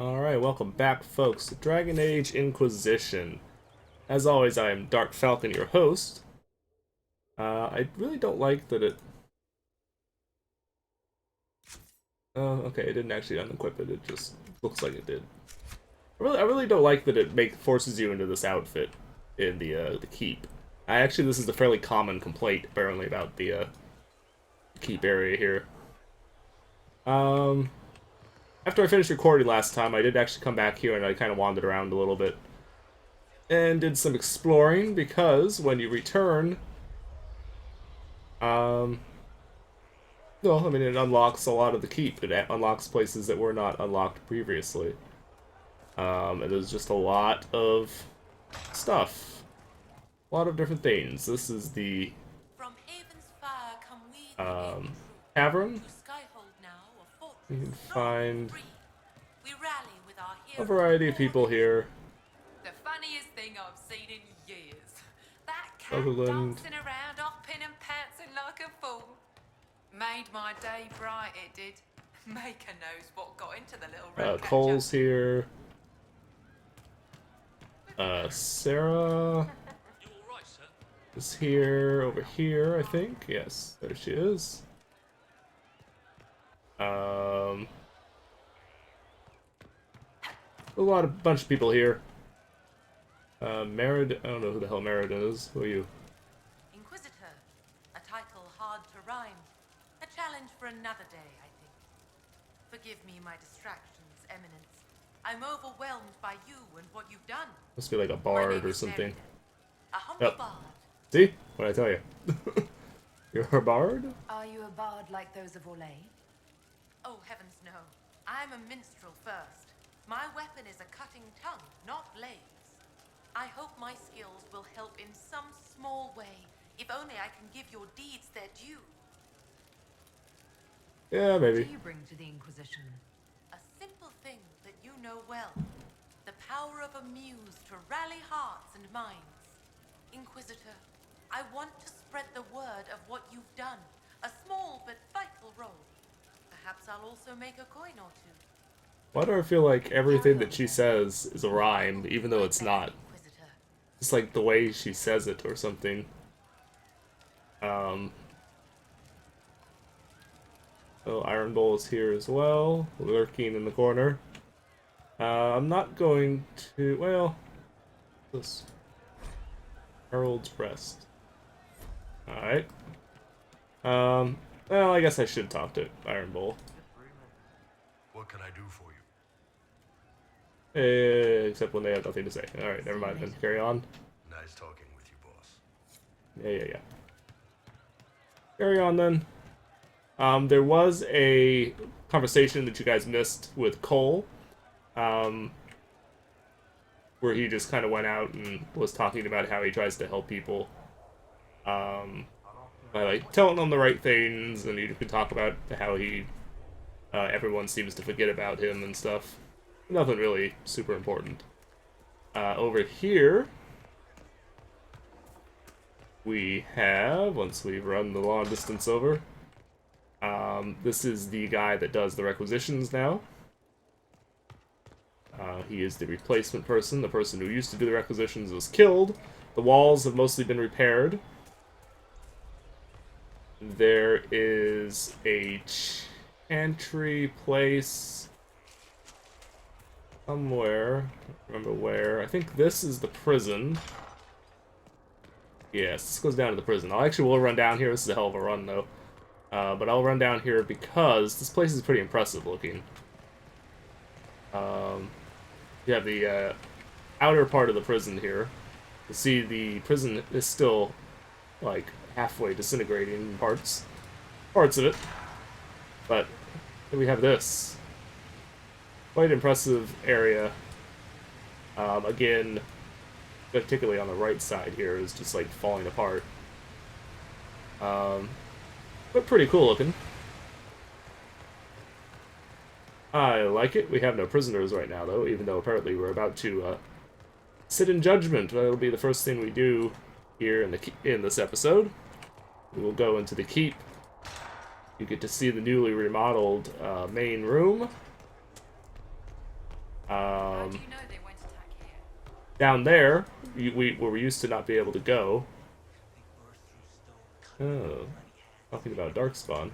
Alright, welcome back, folks, to Dragon Age Inquisition. As always, I am Dark Falcon, your host. I really don't like that it... Oh, okay, it didn't actually unequip it, it just looks like it did. I really don't like that it forces you into this outfit in the keep. This is a fairly common complaint, apparently, about the keep area here. After I finished recording last time, I did actually come back here and I kind of wandered around a little bit. And did some exploring, because when you return... well, I mean, it unlocks a lot of the keep. It unlocks places that were not unlocked previously. And there's just a lot of stuff. A lot of different things. This is the From Haven's fire come we cavern. to Skyhold now, a fortress You can strong find and free. We rally with our a heroes. variety of people here. The funniest thing I've seen in years. That cat Sutherland. dancing around, hopping and pouncing like a fool. Made my day bright, it did. Maker knows what got into the little rat Cole's here. Sarah is here, over here, I think. Yes, there she is. A bunch of people here. Merida, I don't know who the hell Merida is. Who are you? Inquisitor, a title hard to rhyme. A challenge for another day, I think. Forgive me my distractions, Eminence. I'm overwhelmed by you and what you've done. Must be like a My bard name or is something. Merida, a humble Yep. bard. See? What'd I tell you? You're a bard? Are you a bard like those of Orlais? Oh, heavens no. I'm a minstrel first. My weapon is a cutting tongue, not blades. I hope my skills will help in some small way, if only I can give your deeds their due. Yeah, What maybe. do you bring to the Inquisition? A simple thing that you know well. The power of a muse to rally hearts and minds. Inquisitor, I want to spread the word of what you've done. A small but vital role. Perhaps I'll also make a coin or two. Why do I feel like everything that she says is a rhyme, even though it's not? Inquisitor. It's like the way she says it or something. Oh, Iron Bull is here as well, lurking in the corner. I'm not going to... Well... This... Herald's Rest. Alright. Well, I guess I should talk to Iron Bull. What can I do for you? Except when they have nothing to say. Alright, never mind then. Carry on. Nice talking with you, boss. Yeah. Carry on then. There was a conversation that you guys missed with Cole, where he just kind of went out and was talking about how he tries to help people, by like telling them the right things, and you could talk about how he, everyone seems to forget about him and stuff. Nothing really super important. Over here, we have, once we run the long distance over, this is the guy that does the requisitions now. He is the replacement person. The person who used to do the requisitions was killed. The walls have mostly been repaired. There is a chantry place somewhere. I don't remember where. I think this is the prison. Yes, this goes down to the prison. We'll run down here. This is a hell of a run, though. But I'll run down here because this place is pretty impressive looking. You have the outer part of the prison here. You see the prison is still, like, halfway disintegrating in parts of it. But then we have this. Quite impressive area. Again, particularly on the right side here, is just, like, falling apart. But pretty cool looking. I like it. We have no prisoners right now, though, even though apparently we're about to sit in judgment. That'll be the first thing we do here in this episode. We will go into the keep. You get to see the newly remodeled main room. you know they won't attack here? Down there, where we used to not be able to go. Oh, talking about Darkspawn.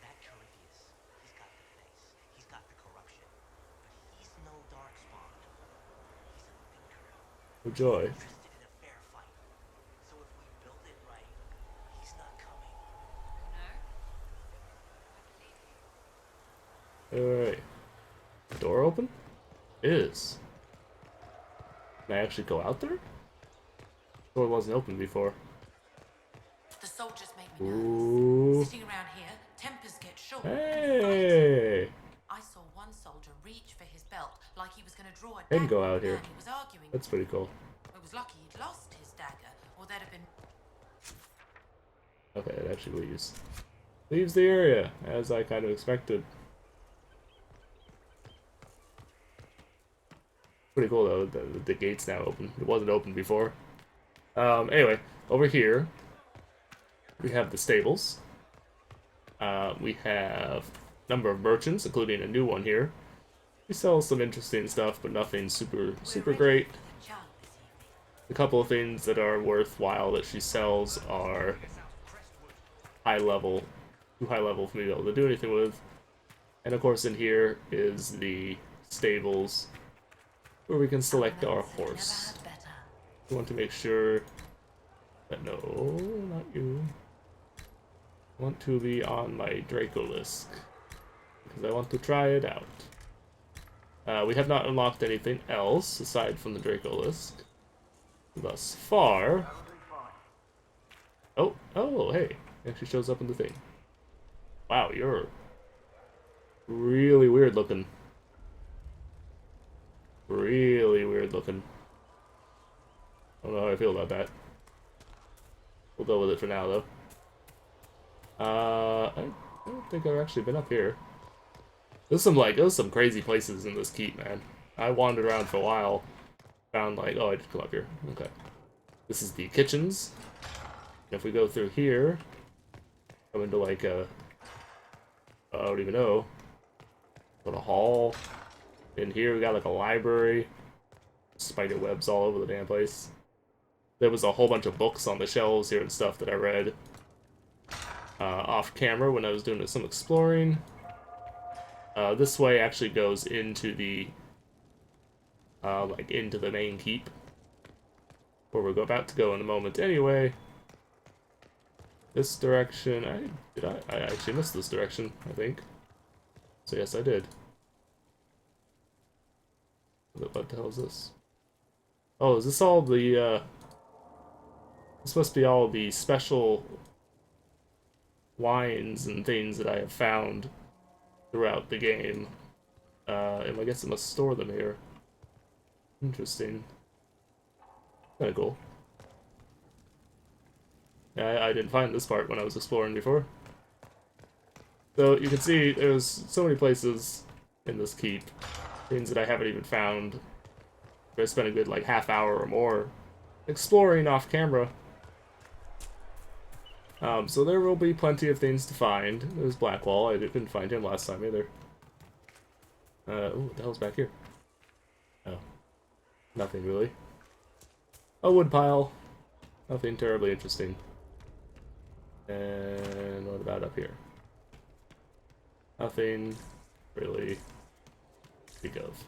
That Caridius, he's got the face, he's got the corruption, but he's no Darkspawn. He's a thinker, Oh joy. interested in a fair fight. So if we build it right, he's not coming. No? I believe you. Alright. Door open? It is. Can I actually go out there? Door wasn't open before. The soldiers make me Ooh. nervous. Sitting around here, tempers get short. Hey! I saw one soldier reach for his belt like he was going to draw a Didn't dagger. go out here. And he was arguing. That's pretty cool. It was lucky he'd lost his dagger, or there'd have been. Okay, it actually leaves. Leaves the area, as I kind of expected. Pretty cool though, the gate's now open. It wasn't open before. Anyway, over here, we have the stables. We have a number of merchants, including a new one here. He sells some interesting stuff, but nothing super great. A couple of things that are worthwhile that she sells are too high level for me to be able to do anything with. And of course in here is the stables where we can select our horse. We want to make sure that, no, not you. I want to be on my Dracolisk, because I want to try it out. We have not unlocked anything else aside from the Dracolisk thus far. Oh, hey, it actually shows up in the thing. Wow, you're really weird looking. Really weird looking. I don't know how I feel about that. We'll go with it for now, though. I don't think I've actually been up here. There's some crazy places in this keep, man. I wandered around for a while, found oh, I just come up here. Okay. This is the kitchens. And if we go through here, come into I don't even know. Go to hall. In here we got a library. Spider webs all over the damn place. There was a whole bunch of books on the shelves here and stuff that I read off camera when I was doing some exploring. This way actually goes into the into the main keep, where we're about to go in a moment. Anyway, this direction. I actually missed this direction, I think. So yes, I did. What the hell is this? Oh, is this all the, this must be all the special wines and things that I have found throughout the game. And I guess I must store them here. Interesting. Kinda cool. Yeah, I didn't find this part when I was exploring before. So you can see there's so many places in this keep. Things that I haven't even found. I spent a good half hour or more exploring off camera. So there will be plenty of things to find. There's Blackwall. I didn't find him last time either. Ooh, what the hell's back here? Oh. Nothing really. A wood pile. Nothing terribly interesting. And what about up here? Nothing really to speak of.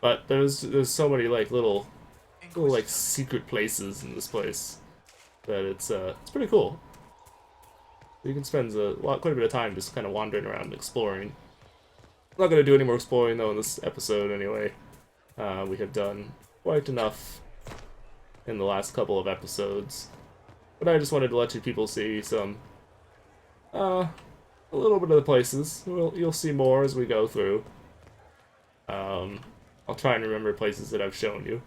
But there's so many little secret places in this place that it's pretty cool. You can spend quite a bit of time just kind of wandering around and exploring. I'm not gonna do any more exploring though in this episode anyway. We have done quite enough in the last couple of episodes, but I just wanted to let you people see some a little bit of the places. You'll see more as we go through. I'll try and remember places that I've shown you.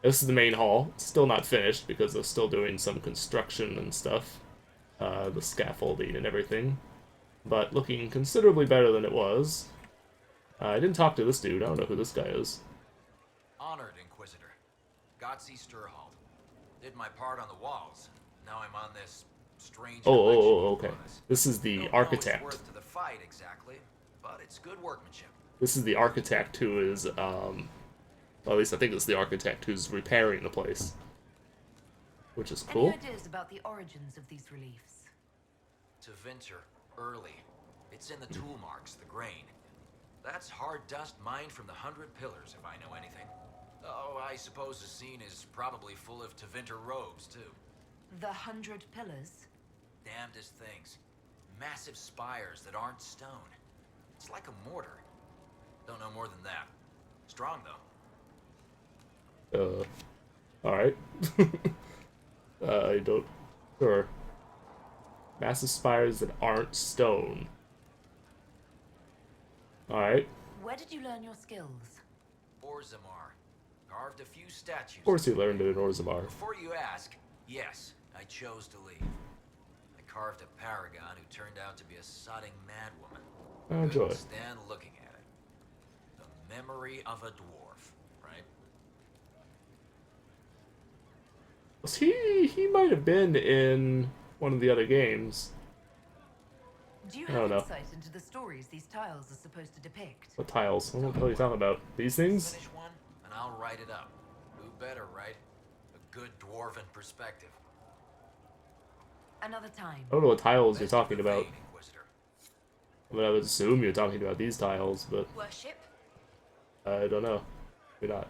This is the main hall. It's still not finished because they're still doing some construction and stuff. The scaffolding and everything. But looking considerably better than it was. I didn't talk to this dude. I don't know who this guy is. Honored, Inquisitor. Gotzi Sturhall. Did my part on the walls. Now I'm on this strange Oh, okay. bonus. This is the Don't know architect. It's worth to the fight exactly, but it's good workmanship. This is the architect who is, well, at least I think it's the architect who's repairing the place. Which is cool. Any ideas about the origins of these reliefs? To Vinter, early. It's in the tool marks, the grain. That's hard dust mined from the 100 Pillars, if I know anything. Oh, I suppose the scene is probably full of Tevinter robes, too. The 100 Pillars? Damnedest things. Massive spires that aren't stone. It's like a mortar. Don't know more than that. Strong, though. Alright. I don't... Sure. Massive spires that aren't stone. Alright. Where did you learn your skills? Orzammar. Carved a few statues. Of course he learned it in Orzammar. Before you ask, yes, I chose to leave. I carved a paragon who turned out to be a sodding madwoman. I enjoy. Couldn't stand looking at it. The memory of a dwarf, right? Was he might have been in one of the other games. Do you I have don't know. insight into the stories these tiles are supposed to depict? What tiles? What the hell are you talking about? These things? Finish one, and I'll write it up. Who better, right? A good dwarven perspective. Another time. I don't know what tiles you're Best of talking the about. vein, Inquisitor. I mean, I would assume you're talking about these tiles, but Worship? I don't know. Maybe not.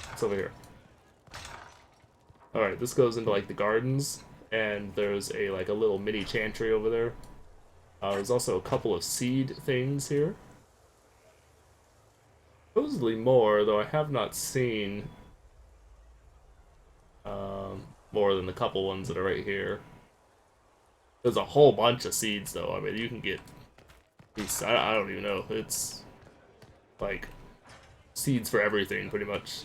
What's over here? Alright, this goes into like the gardens, and there's a like a little mini chantry over there. There's also a couple of seed things here. Supposedly more, though I have not seen more than the couple ones that are right here. There's a whole bunch of seeds, though. I mean, you can get these. I don't even know. It's like seeds for everything, pretty much.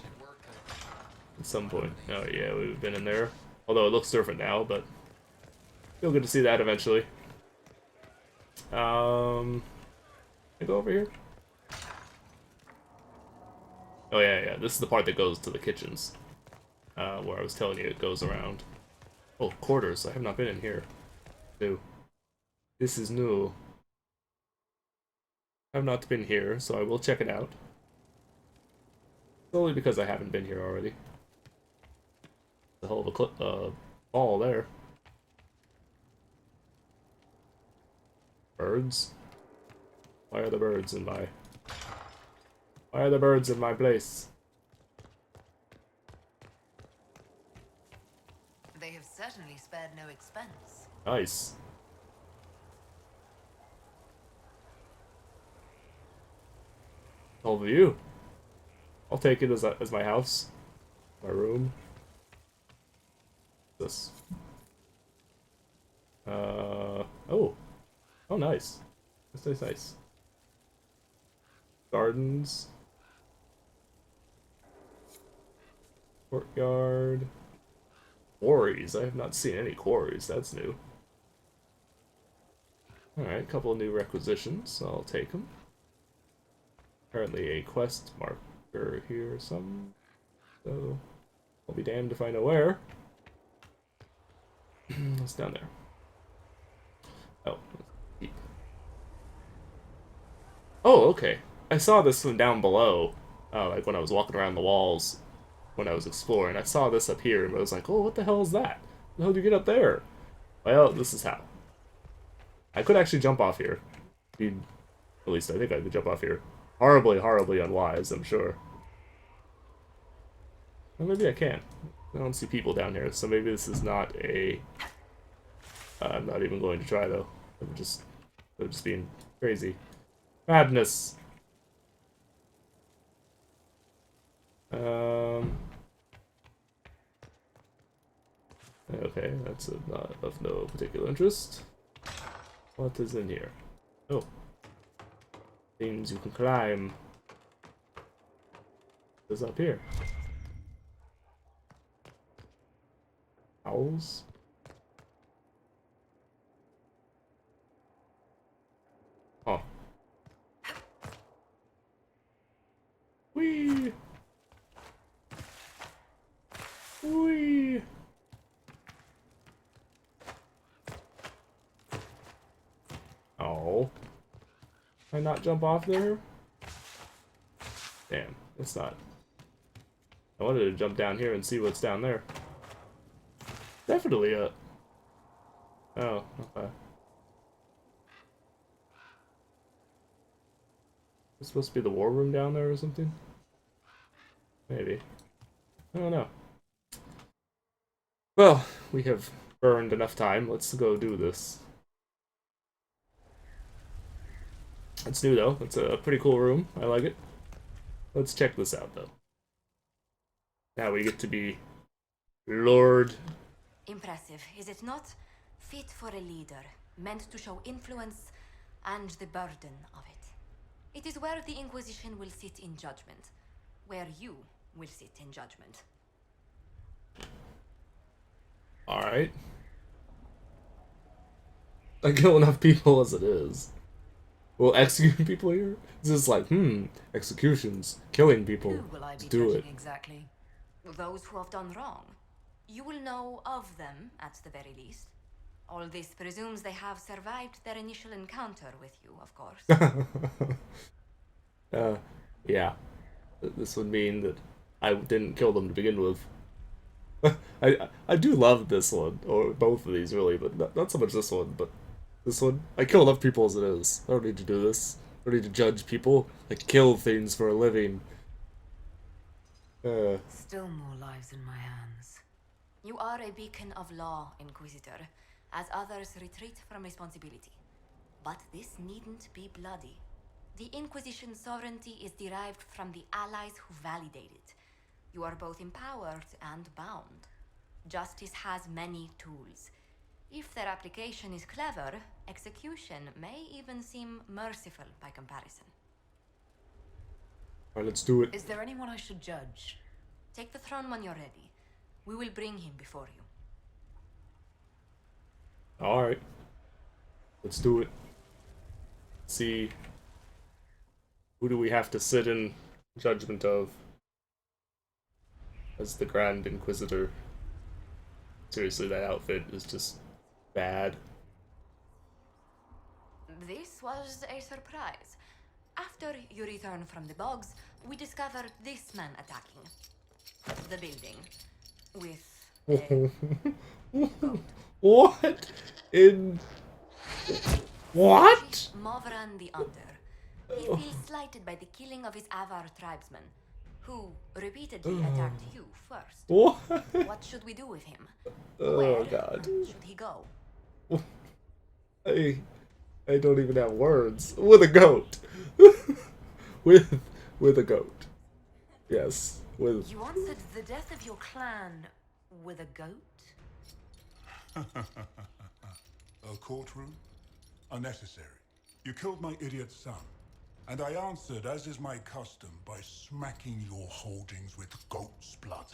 At some point. Oh yeah, we've been in there. Although it looks different now, but feel good to see that eventually. Can I go over here? Oh yeah. This is the part that goes to the kitchens. Where I was telling you it goes around. Oh, quarters. I have not been in here. New. This is new. I have not been here, so I will check it out. Solely because I haven't been here already. A hell of a ball there. Birds? Why are the birds in my... Why are the birds in my place? They have certainly spared no expense. Nice. All of you. I'll take it as my house. My room. This. Oh. Oh, nice. That's nice. Gardens. Courtyard. Quarries. I have not seen any quarries. That's new. Alright, a couple of new requisitions. I'll take them. Apparently a quest marker here or something. So, I'll be damned if I know where. It's down there. Oh, deep. Oh, okay. I saw this one down below, like when I was walking around the walls, when I was exploring. I saw this up here, and I was like, oh, what the hell is that? How the hell did you get up there? Well, this is how. I could actually jump off here. At least I think I could jump off here. Horribly, horribly unwise, I'm sure. Well, maybe I can. I don't see people down here, so maybe this is not a... I'm not even going to try, though. I'm just being crazy. Madness! Okay, that's not of no particular interest. What is in here? Oh. Things you can climb. What's up here? Owls? Oh. Whee! Whee! Oh. Can I not jump off there? Damn, it's not. I wanted to jump down here and see what's down there. Definitely a... Oh, okay. It's supposed to be the war room down there or something? Maybe. I don't know. Well, we have burned enough time. Let's go do this. It's new though. It's a pretty cool room. I like it. Let's check this out though. Now we get to be Lord. Impressive, is it not? Fit for a leader, meant to show influence and the burden of it. It is where the Inquisition will sit in judgment, where you will sit in judgment. Alright. I kill enough people as it is. We'll execute people here? This is like, executions, killing people. Who will I be Let's do judging it. exactly? Those who have done wrong. You will know of them, at the very least. All this presumes they have survived their initial encounter with you, of course. Yeah. This would mean that I didn't kill them to begin with. I do love this one, or both of these really, but not so much this one, but this one. I kill enough people as it is. I don't need to do this. I don't need to judge people. I kill things for a living. Still more lives in my hands. You are a beacon of law, Inquisitor, as others retreat from responsibility. But this needn't be bloody. The Inquisition's sovereignty is derived from the allies who validate it. You are both empowered and bound. Justice has many tools. If their application is clever, execution may even seem merciful by comparison. Alright, let's do it. Is there anyone I should judge? Take the throne when you're ready. We will bring him before you. Alright. Let's do it. See. Who do we have to sit in judgment of? As the Grand Inquisitor. Seriously, that outfit is just bad. This was a surprise. After you return from the bogs, we discovered this man attacking the building with a goat. What? In... What? Movran the Under. He feels slighted by the killing of his Avar tribesmen, who repeatedly attacked you first. What? What should we do with him? Oh Where god. should he go? I don't even have words. With a goat. with a goat. Yes. With You answered the death of your clan with a goat? A courtroom? Unnecessary. You killed my idiot son. And I answered, as is my custom, by smacking your holdings with goat's blood.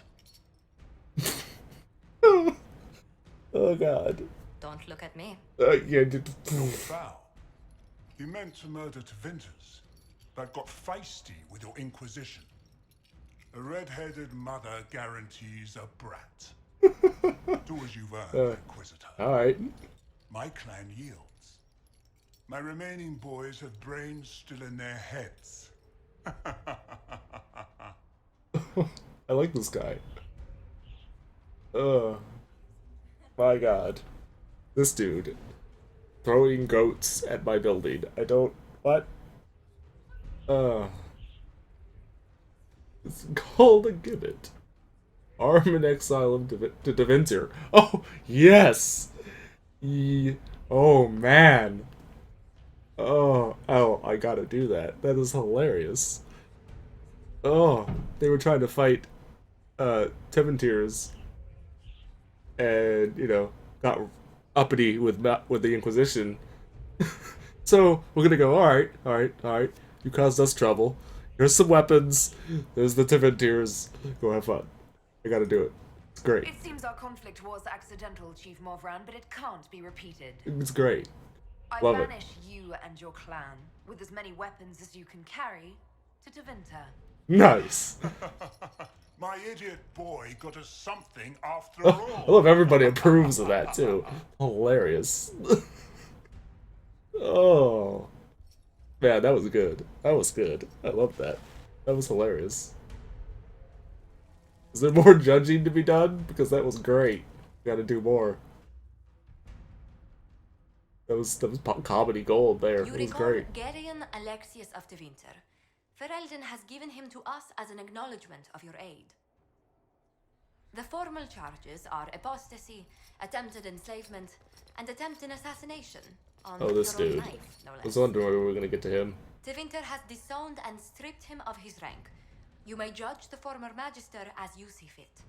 Oh god. Don't look at me. Yeah, Foul. You meant to murder Tevinters, but got feisty with your Inquisition. A red-headed mother guarantees a brat. Do as you've earned, Inquisitor. Alright. My clan yields. My remaining boys have brains still in their heads. I like this guy. My god. This dude. Throwing goats at my building. I don't... What? It's called a gibbet. Arm and exile him to Devinter. Oh, yes! Oh, man. Oh, I gotta do that. That is hilarious. Oh, they were trying to fight, Teventirs. And, you know, got uppity with the Inquisition. So, we're gonna go, alright. You caused us trouble. Here's some weapons. There's the Teventirs. Go have fun. I gotta do it. It's great. It seems our conflict was accidental, Chief Movran, but it can't be repeated. It's great. I Love it. banish you and your clan, with as many weapons as you can carry, to Tevinter. Nice. My idiot boy got us something after I all. love everybody approves of that, too. Hilarious. Oh. Man, that was good. That was good. I love that. That was hilarious. Is there more judging to be done? Because that was great. Gotta do more. That was comedy gold there. You It was recall great. Gerion Alexius of the Winter. Ferelden has given him to us as an acknowledgement of your aid. The formal charges are apostasy, attempted enslavement, and attempted assassination on Oh, this your own dude. life, no I was less. wondering when we were gonna get to him. De Winter has disowned and stripped him of his rank. You may judge the former magister as you see fit.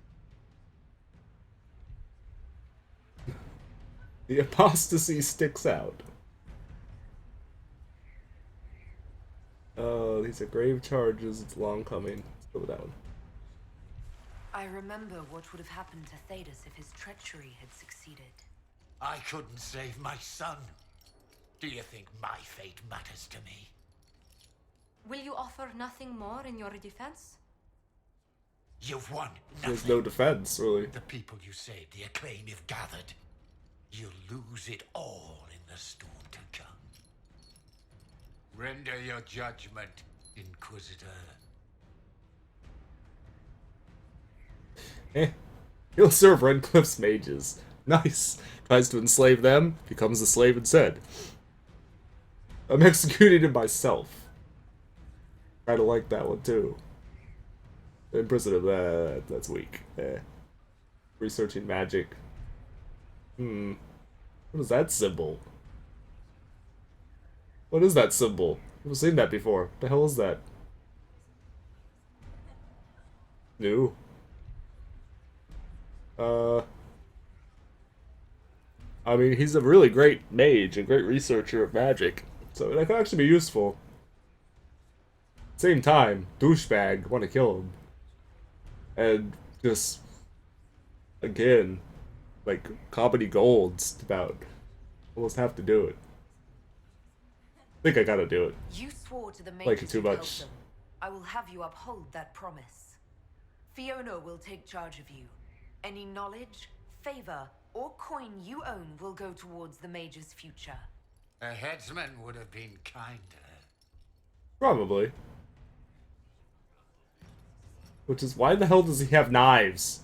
The apostasy sticks out. Oh, these are grave charges. It's long coming. Let's go with that one. I remember what would have happened to Thedas if his treachery had succeeded. I couldn't save my son. Do you think my fate matters to me? Will you offer nothing more in your defense? You've won There's nothing. no defense, really. The people you saved, the acclaim you've gathered. You'll lose it all in the storm to come. Render your judgment, Inquisitor. He'll serve Redcliffe's mages. Nice. Tries to enslave them, becomes a slave instead. I'm executing him myself. Kinda like that one too. Imprison him, that's weak. Researching magic. What is that symbol? What is that symbol? I've never seen that before. What the hell is that? New. I mean, he's a really great mage, a great researcher of magic, so that could actually be useful. Same time, douchebag, want to kill him. And just, again, like, comedy gold's about, almost have to do it. I think I gotta do it. You swore to the Like mages it too you'd help much. them. I will have you uphold that promise. Fiona will take charge of you. Any knowledge, favor, or coin you own will go towards the mage's future. A headsman would have been kinder. Probably. Which is, why the hell does he have knives?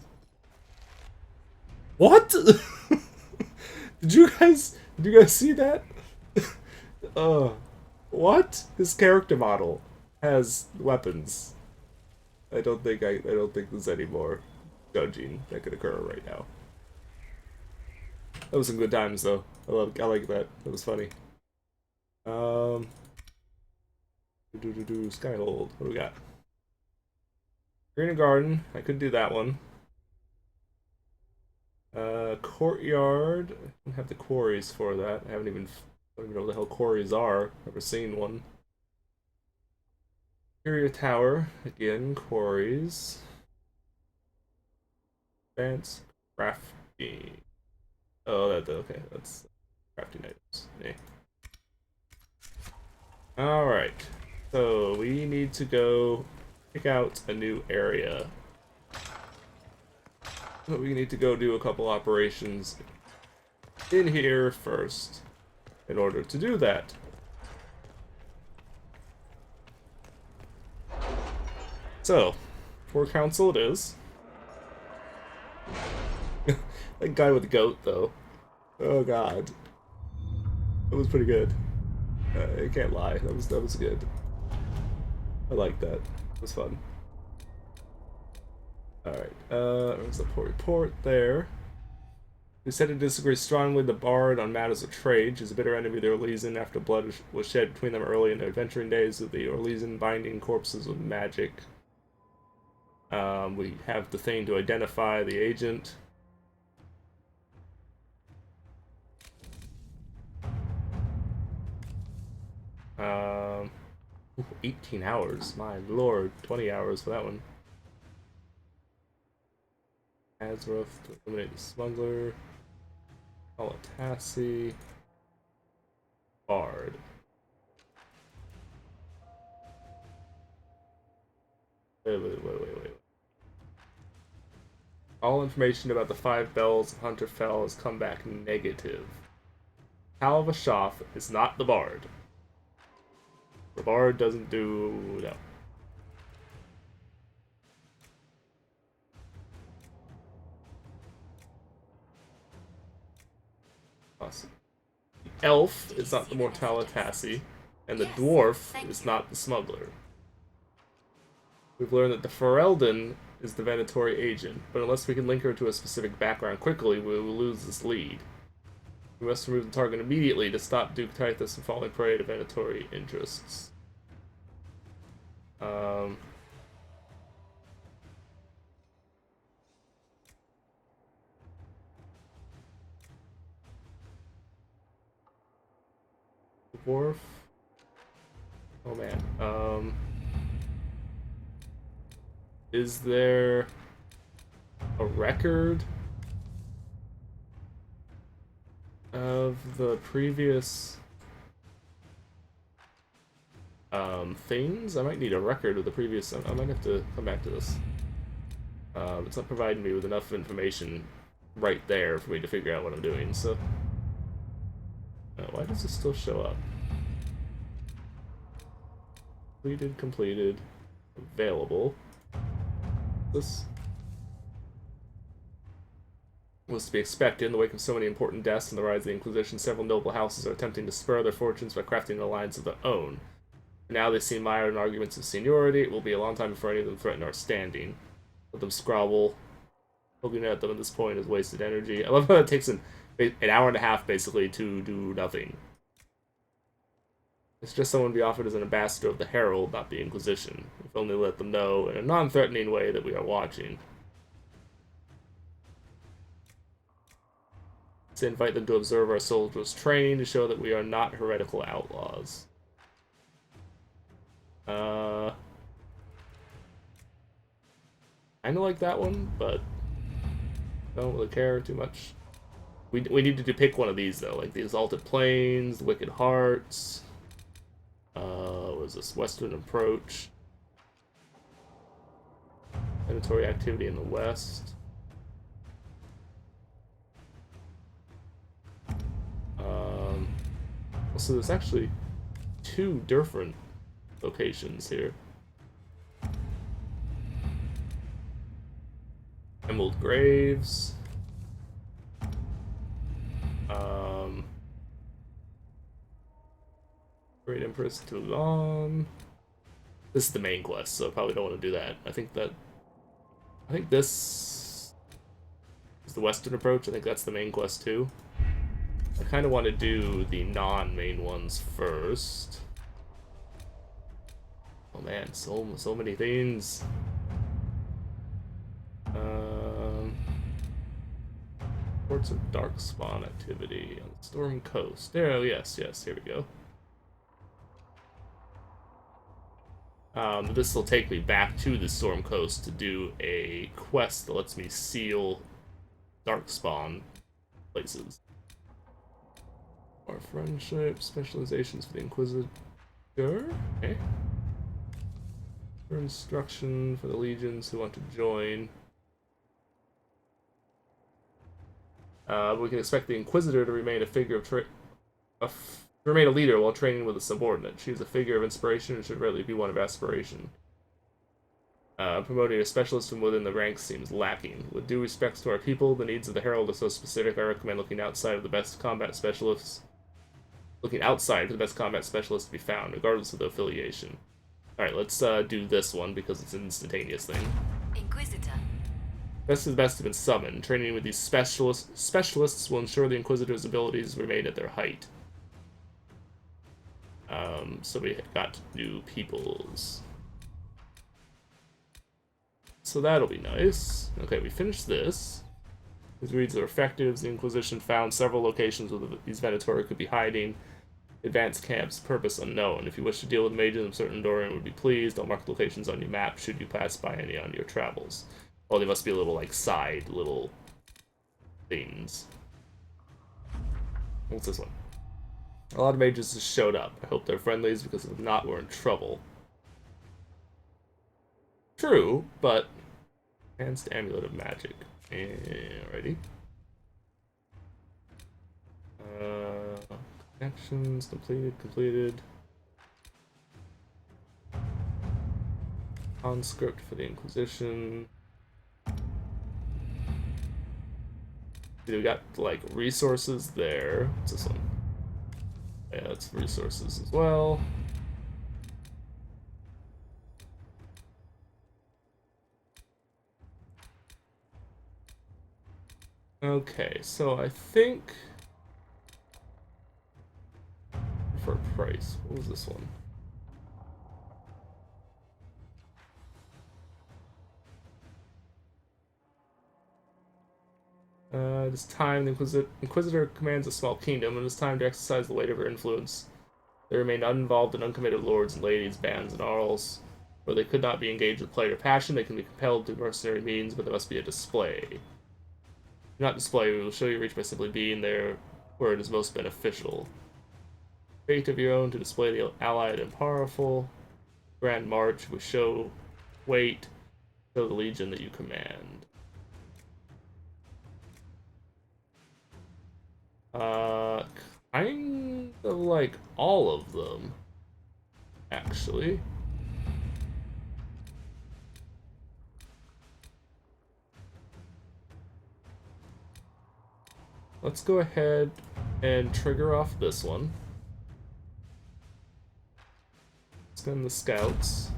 What? Did you guys see that? What? His character model has weapons. I don't think there's any more judging that could occur right now. That was some good times though. I like that. That was funny. Skyhold. What do we got? Green Garden. I could do that one. Courtyard. I don't have the quarries for that. I don't even know what the hell quarries are. Never seen one. Superior Tower. Again, quarries. Advanced crafting. Oh, okay. That's crafting items. Yeah. Alright. So, we need to go pick out a new area. So we need to go do a couple operations in here first in order to do that. So, for council it is. That guy with the goat, though. Oh god. That was pretty good. I can't lie. That was good. I like that. It was fun. Alright, there's a poor report there. We said to disagree strongly with the Bard on matters of trade. She's a bitter enemy of the Orlesian after blood was shed between them early in their adventuring days of the Orlesian binding corpses with magic. We have the thing to identify the agent. Ooh, 18 hours, my lord. 20 hours for that one. Azroth to eliminate the smuggler. Alatassi. Bard. Wait. All information about the 5 bells of Hunterfell has come back negative. Hal Vashoth is not the Bard. The bard doesn't do... no. Awesome. The elf is not the Mortalitassi, and the dwarf is not the smuggler. We've learned that the Ferelden is the Venatori agent, but unless we can link her to a specific background quickly, we will lose this lead. We must remove the target immediately to stop Duke Tithus from falling prey to Venatori interests. Dwarf. Oh man. Is there a record of the previous things? I might need a record of the previous. I might have to come back to this. It's not providing me with enough information right there for me to figure out what I'm doing. So, why does this still show up? Completed, available. This was to be expected in the wake of so many important deaths and the rise of the Inquisition. Several noble houses are attempting to spur their fortunes by crafting an alliance of their own. Now they seem mired in arguments of seniority. It will be a long time before any of them threaten our standing. Let them squabble. Looking at them at this point is wasted energy. I love how it takes an hour and a half, basically, to do nothing. It's just someone to be offered as an ambassador of the Herald, not the Inquisition. If only let them know in a non-threatening way that we are watching. To invite them to observe our soldiers' training to show that we are not heretical outlaws. Kinda like that one, but don't really care too much. We needed to pick one of these though, like the Exalted Plains, the Wicked Hearts. What was this? Western Approach. Predatory activity in the west. So there's actually 2 different locations here. Emerald Graves. Great Empress Toulon. This is the main quest, so I probably don't want to do that. I think this is the Western Approach. I think that's the main quest too. I kind of want to do the non-main ones first. Oh man, so many things. Reports of Darkspawn activity on the Storm Coast. There, oh yes, here we go. This will take me back to the Storm Coast to do a quest that lets me seal Darkspawn places. Our friendship, specializations for the Inquisitor. Okay. For instruction for the legions who want to join. We can expect the Inquisitor to remain a figure of remain a leader while training with a subordinate. She is a figure of inspiration and should rarely be one of aspiration. Promoting a specialist from within the ranks seems lacking. With due respects to our people, the needs of the Herald are so specific, I recommend looking outside for the best combat specialists to be found, regardless of the affiliation. Alright, let's do this one because it's an instantaneous thing. Inquisitor. Best of the best have been summoned. Training with these specialists will ensure the Inquisitor's abilities remain at their height. So we got new peoples. So that'll be nice. Okay, we finished this. These reads are effective. The Inquisition found several locations where these Venatori could be hiding. Advanced camps, purpose unknown. If you wish to deal with mages of certain Dorian would be pleased. Don't mark locations on your map should you pass by any on your travels. Oh, they must be little, like, side little things. What's this one? A lot of mages just showed up. I hope they're friendlies, because if not, we're in trouble. True, but... Enhanced Amulet of Magic. Alrighty. Actions, completed. Conscript for the Inquisition. We got like resources there. What's this one? Yeah, it's resources as well. Okay, so I think for price, what was this one? It is time the Inquisitor commands a small kingdom, and it is time to exercise the weight of her influence. They remain uninvolved and uncommitted lords and ladies, bands, and arls. Where they could not be engaged with play or passion, they can be compelled through mercenary means, but there must be a display. Do not display, we will show your reach by simply being there where it is most beneficial. Fate of your own to display the allied and powerful. Grand March, we show weight, show the legion that you command. Kind of like all of them, actually. Let's go ahead and trigger off this one. Send the scouts.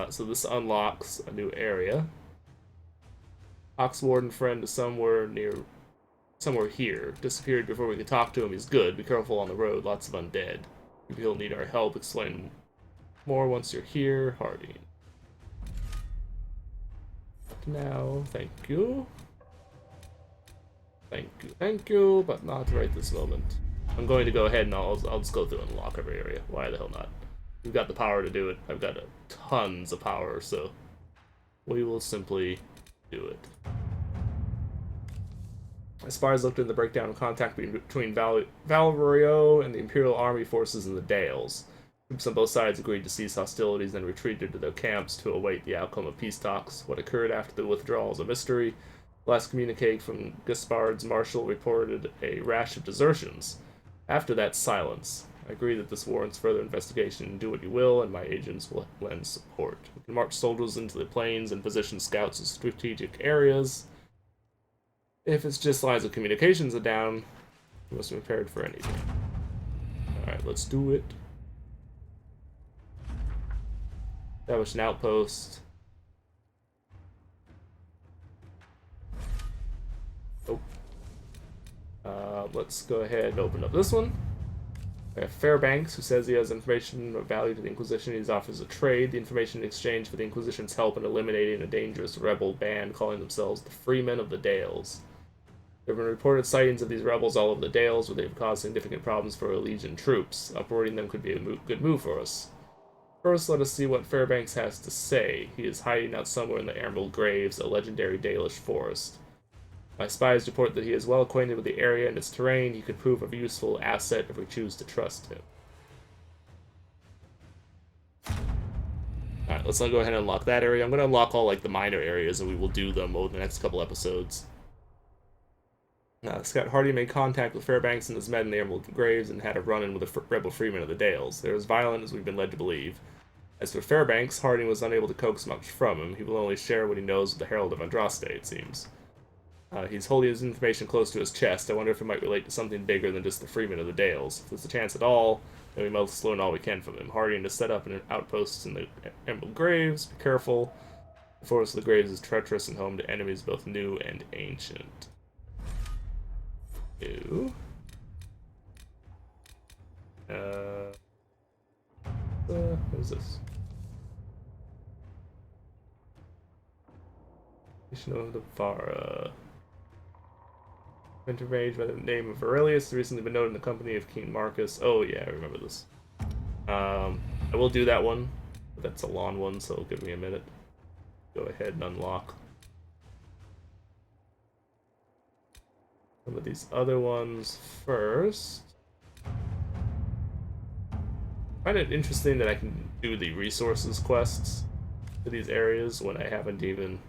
So this unlocks a new area. Oxwarden friend is somewhere here. Disappeared before we could talk to him. He's good. Be careful on the road. Lots of undead. Maybe he'll need our help. Explain more once you're here. Harding. Now, thank you. Thank you, but not right this moment. I'm going to go ahead and I'll just go through and unlock every area. Why the hell not? We've got the power to do it. I've got tons of power, so we will simply do it. As far as looked into the breakdown of contact between Valerio and the Imperial Army forces in the Dales. Troops on both sides agreed to cease hostilities and retreated to their camps to await the outcome of peace talks. What occurred after the withdrawal is a mystery. The last communique from Gaspard's marshal reported a rash of desertions. After that, silence. I agree that this warrants further investigation. Do what you will, and my agents will lend support. We can march soldiers into the plains and position scouts in strategic areas. If it's just lines of communications are down, we must be prepared for anything. Alright, let's do it. Establish an outpost. Oh. Let's go ahead and open up this one. We have Fairbanks, who says he has information of value to the Inquisition. He offers a trade. The information in exchange for the Inquisition's help in eliminating a dangerous rebel band calling themselves the Freemen of the Dales. There have been reported sightings of these rebels all over the Dales, where they've caused significant problems for our Legion troops. Uprooting them could be a good move for us. First, let us see what Fairbanks has to say. He is hiding out somewhere in the Emerald Graves, a legendary Dalish forest. My spies report that he is well acquainted with the area and its terrain. He could prove a useful asset if we choose to trust him. Alright, let's go ahead and unlock that area. I'm going to unlock all like the minor areas, and we will do them over the next couple episodes. Scott Hardy made contact with Fairbanks and his men in the Emerald Graves and had a run-in with the rebel freemen of the Dales. They were as violent as we've been led to believe. As for Fairbanks, Harding was unable to coax much from him. He will only share what he knows with the Herald of Andraste, it seems. He's holding his information close to his chest. I wonder if it might relate to something bigger than just the freemen of the Dales. If there's a chance at all, then we must learn all we can from him. Harding to set up an outpost in the Emerald Graves. Be careful. The Forest of the Graves is treacherous and home to enemies both new and ancient. What is this? Nation of the Vara. Intermage by the name of Aurelius, recently been known in the company of King Marcus. Oh yeah, I remember this. I will do that one, but that's a long one, so give me a minute. Go ahead and unlock some of these other ones first. I find it interesting that I can do the resources quests for these areas when I haven't even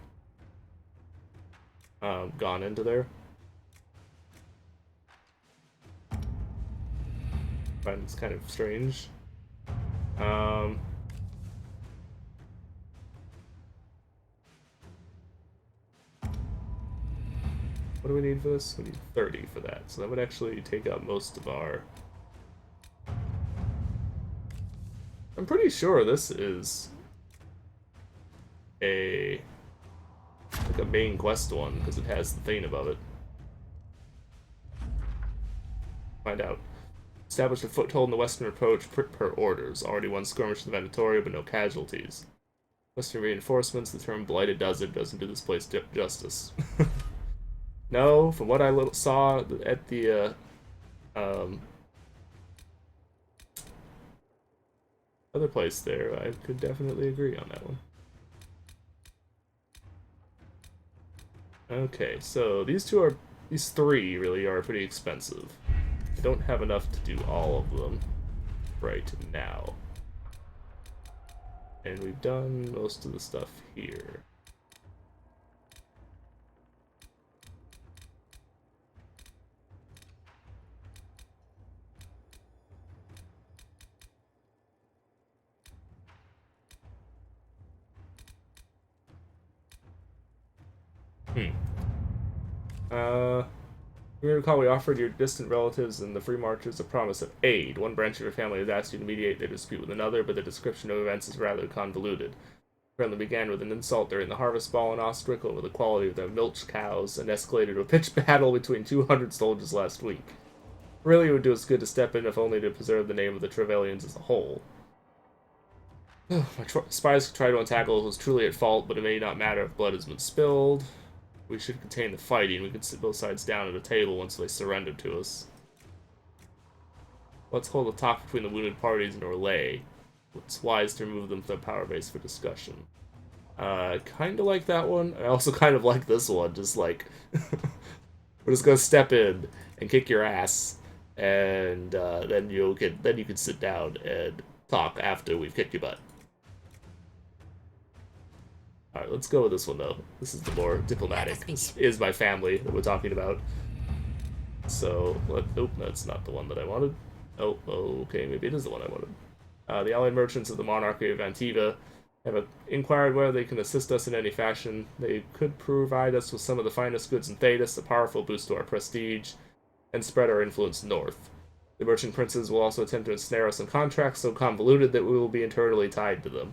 gone into there. find it's kind of strange. What do we need for this? We need 30 for that, so that would actually take up most of our... I'm pretty sure this is like a main quest one, because it has the thing above it. Find out. Established a foothold in the western approach per orders. Already one skirmish in the Venditoria, but no casualties. Western reinforcements, the term Blighted Desert doesn't do this place justice. No, from what I saw at the other place there, I could definitely agree on that one. Okay, so these three really are pretty expensive. I don't have enough to do all of them right now. And we've done most of the stuff here. You may recall we offered your distant relatives and the free marchers a promise of aid. One branch of your family has asked you to mediate their dispute with another, but the description of events is rather convoluted. Friendly began with an insult during the harvest ball in Ostrich over the quality of their milch cows, and escalated to a pitched battle between 200 soldiers last week. Really, it would do us good to step in, if only to preserve the name of the Trevelyan's as a whole. My spies could try to untackle who was truly at fault, but it may not matter if blood has been spilled. We should contain the fighting. We could sit both sides down at a table once they surrender to us. Let's hold a talk between the wounded parties in Orlais. It's wise to remove them from the power base for discussion. Kind of like that one. I also kind of like this one. Just like, we're just gonna step in and kick your ass, and then you can sit down and talk after we've kicked your butt. Alright, let's go with this one, though. This is the more diplomatic. This is my family that we're talking about. So, oh, that's not the one that I wanted. Oh, okay, maybe it is the one I wanted. The allied merchants of the monarchy of Antiva have inquired whether they can assist us in any fashion. They could provide us with some of the finest goods in Thedas, a powerful boost to our prestige, and spread our influence north. The merchant princes will also attempt to ensnare us in contracts so convoluted that we will be internally tied to them.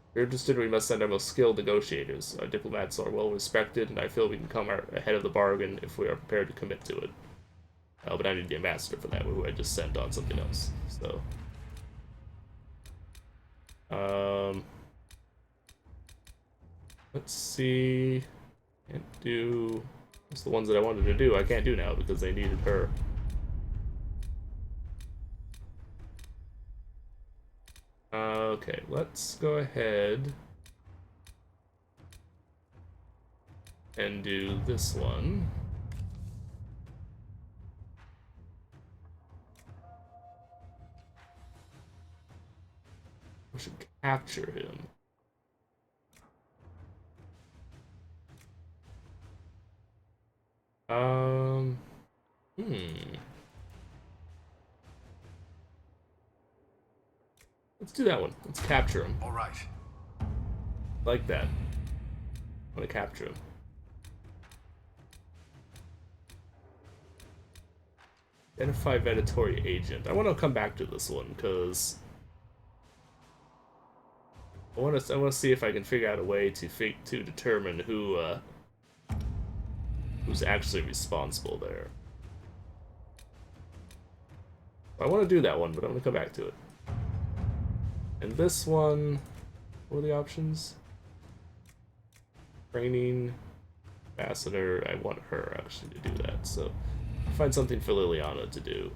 If you're interested, we must send our most skilled negotiators. Our diplomats are well respected, and I feel we can come ahead of the bargain if we are prepared to commit to it. But I need the ambassador for that, who I just sent on something else. So, let's see. Can't do. It's the ones that I wanted to do. I can't do now because they needed her. Okay, let's go ahead and do this one. We should capture him. Let's do that one. Let's capture him. All right. Like that. I want to capture him. Identify Venditoria agent. I want to come back to this one because I want to see if I can figure out a way to determine who's actually responsible there. I want to do that one, but I'm going to come back to it. And this one, what are the options? Training, ambassador. I want her actually to do that, so find something for Liliana to do.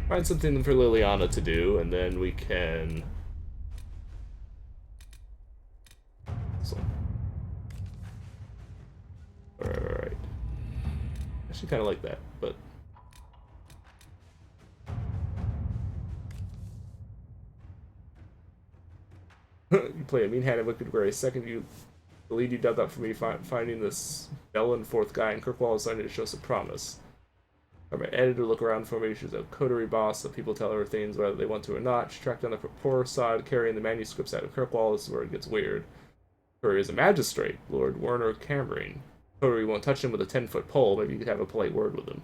Find something for Liliana to do, and then we can. So, alright. I actually kind of like that, but. You play a mean-handed wicked grace. Second, the lead you dug up for me finding this Bell and fourth guy, and Kirkwall is starting to show some promise. Our editor look around for me. She's a coterie boss, so people tell her things whether they want to or not. She tracked down the poor side, carrying the manuscripts out of Kirkwall. This is where it gets weird. Coterie is a magistrate, Lord Werner Cameron. Coterie won't touch him with a 10-foot pole. Maybe you could have a polite word with him.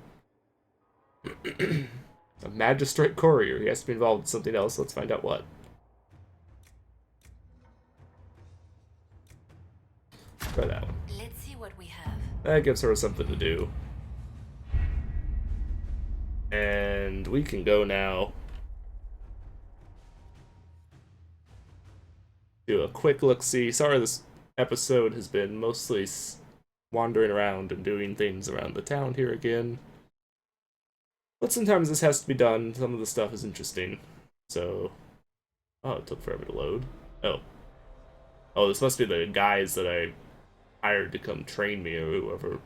A magistrate courier. He has to be involved in something else. Let's find out what. Try that one. Let's see what we have. That gives her something to do. And we can go now. Do a quick look-see. Sorry this episode has been mostly wandering around and doing things around the town here again. But sometimes this has to be done. Some of the stuff is interesting. So... Oh, it took forever to load. Oh. Oh, this must be the guys that I hired to come train me or whoever.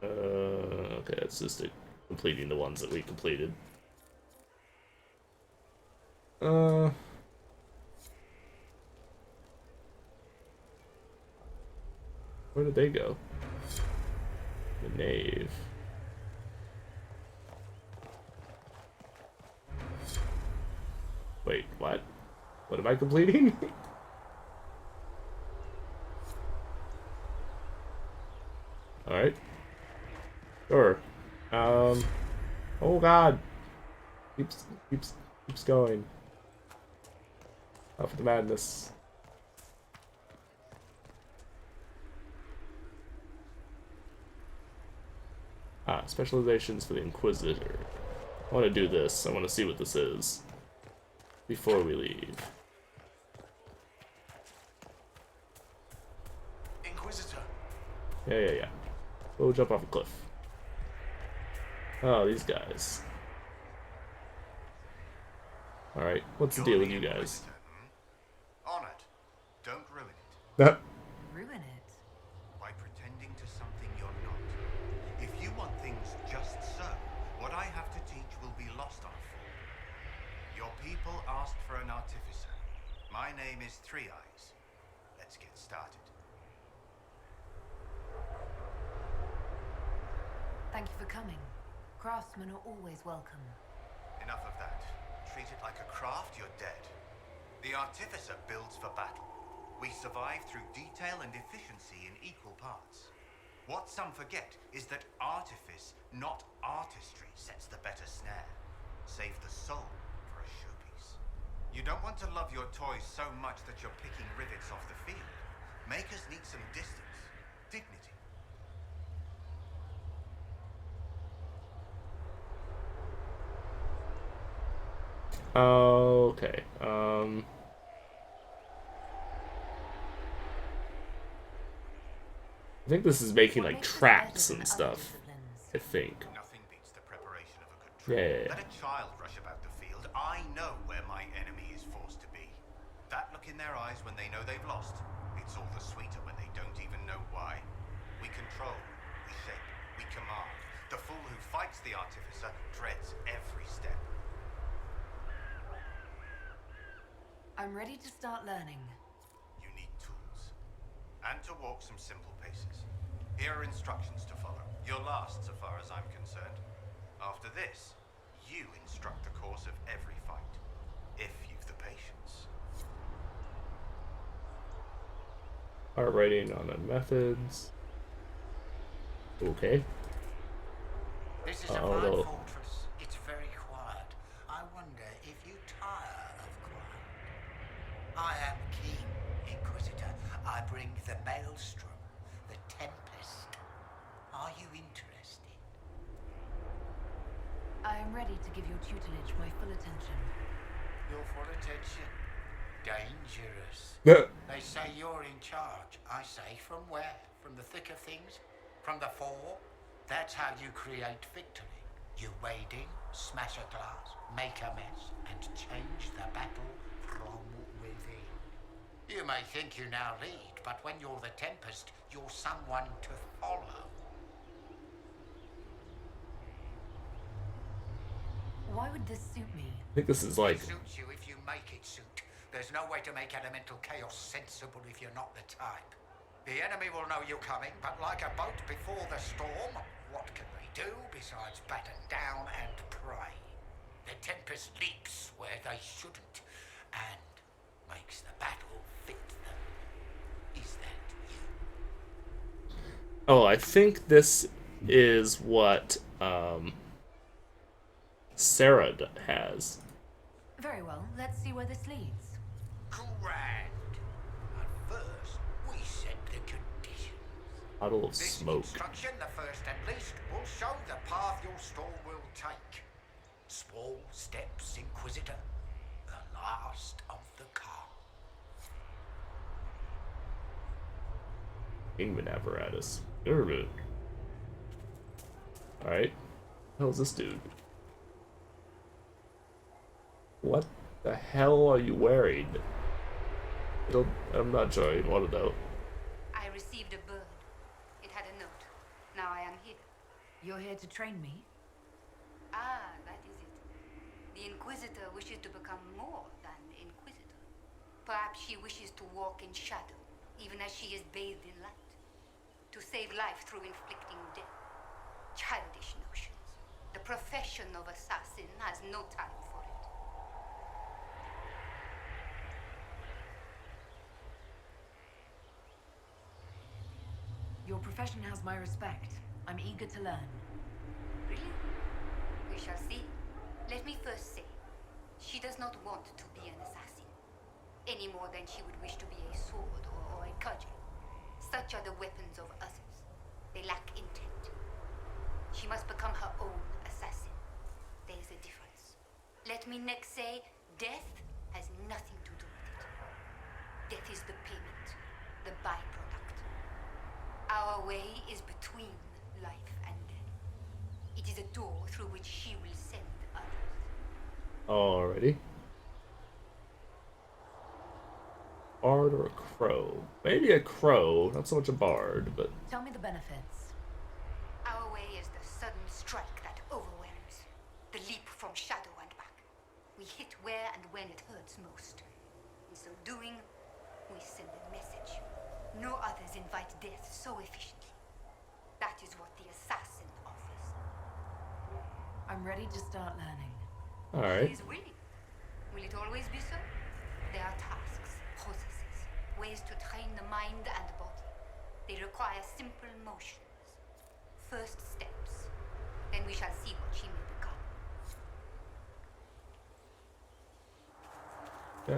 Okay, that's just completing the ones that we completed. Where did they go? The knave. Wait, what? What am I completing? Alright. Sure. Oh god. Keeps going. Up for the madness. Ah, specializations for the Inquisitor. I want to do this. I want to see what this is before we leave. Inquisitor. Yeah. We'll jump off a cliff. Oh, these guys. Alright, what's the deal with you guys? On it. Don't ruin it. Ruin it. By pretending to something you're not. If you want things just so, what I have to teach will be lost on a fool. Your people asked for an artificer. My name is Three Eyes. Let's get started. Thank you for coming. Craftsmen are always welcome. Enough of that. Treat it like a craft, you're dead. The artificer builds for battle. We survive through detail and efficiency in equal parts. What some forget is that artifice, not artistry, sets the better snare. Save the soul for a showpiece. You don't want to love your toys so much that you're picking rivets off the field. Makers need some distance, dignity. Okay. I think this is making like traps and stuff. I think. Nothing beats the preparation of a good trip. Yeah. Let a child rush about the field. I know where my enemy is forced to be. That look in their eyes when they know they've lost, it's all the sweeter when they don't even know why. We control, we shape, we command. The fool who fights the artificer dreads every step. I'm ready to start learning. You need tools. And to walk some simple paces. Here are instructions to follow. You'll last so far as I'm concerned. After this, you instruct the course of every fight. If you've the patience. Art writing on the methods. Okay. This is a Oh, fine no. fortress. It's very quiet. I wonder if you tire of quiet. I am King Inquisitor. I bring the Maelstrom, the Tempest. Are you interested? I am ready to give your tutelage my full attention. Your full attention? Dangerous. Yeah. They say you're in charge. I say from where? From the thick of things? From the fore? That's how you create victory. You wade in, smash a glass, make a mess, and change the battle from within. You may think you now lead, but when you're the Tempest, you're someone to follow. Why would this suit me? I think this is like It suits you if you make it suit. There's no way to make elemental chaos sensible if you're not the type. The enemy will know you're coming, but like a boat before the storm, what can they do besides batten down and pray? The Tempest leaps where they shouldn't, and makes the battle fit them. Is that you? Oh, I think this is what Sarah has. Very well, let's see where this leads. Grand. But first, we set the conditions. Puddle of This smoke. instruction, the first at least, will show the path your storm will take. Small steps, Inquisitor. The last of the car. Kingman apparatus. Alright. What the hell's this dude? What the hell are you wearing? I'm not sure I want to know. I received a bird. It had a note. Now I am here. You're here to train me? Ah, that is it. The Inquisitor wishes to become more than Inquisitor. Perhaps she wishes to walk in shadow, even as she is bathed in light. To save life through inflicting death. Childish notions. The profession of assassin has no time for it. Your profession has my respect. I'm eager to learn. Really? We shall see. Let me first say, she does not want to be an assassin, any more than she would wish to be a sword or a cudgel. Such are the weapons of others. They lack intent. She must become her own assassin. There is a difference. Let me next say, death has nothing to do with it. Death is the payment, the byproduct. Our way is between life and death. It is a door through which she will send others. Alrighty. Bard or a crow? Maybe a crow, not so much a bard, but... Tell me the benefits. Our way is the sudden strike that overwhelms. The leap from shadow and back. We hit where and when it hurts most. In so doing, we send a message. No others invite death so efficiently. That is what the assassin offers. I'm ready to start learning. Alright. He is willing. Will it always be so? There are tasks, processes, ways to train the mind and body. They require simple motions. First steps. Then we shall see what she may become.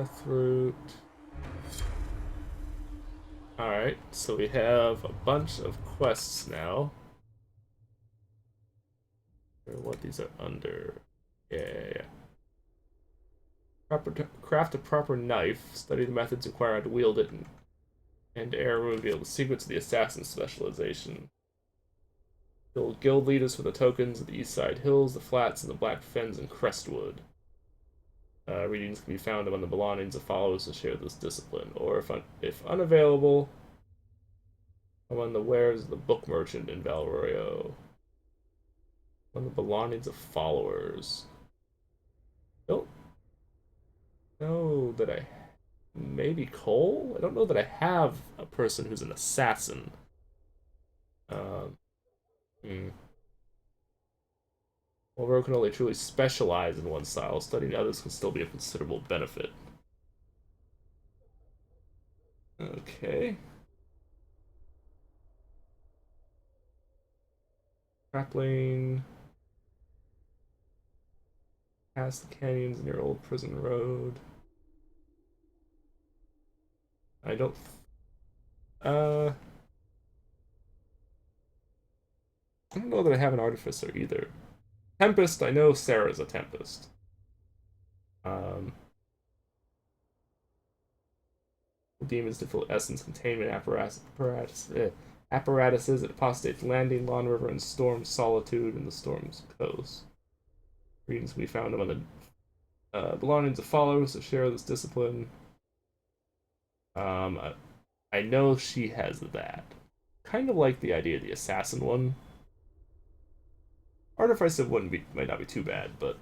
Deathroot. Alright, so we have a bunch of quests now. What these are under. Yeah. Craft a proper knife, study the methods required to wield it, and reveal the secrets of the assassin specialization. Build guild leaders for the tokens of the East Side Hills, the Flats, and the Black Fens and Crestwood. Readings can be found among the belongings of followers who share this discipline, or if unavailable, among the wares of the book merchant in Valroyo. Among the belongings of followers. Don't know that I... Maybe Cole? I don't know that I have a person who's an assassin. Although can only truly specialize in one style, studying others can still be of considerable benefit. Okay. Grappling. Past the canyons near Old Prison Road. I don't... I don't know that I have an Artificer either. Tempest, I know Sarah's a Tempest. Demons to fill essence containment apparatuses at Apostate's Landing, Lawn River, and Storm Solitude in the Storm's Coast. Readings can be found among the belongings of followers that share this discipline. I know she has that. Kind of like the idea of the assassin one. Artificer might not be too bad, but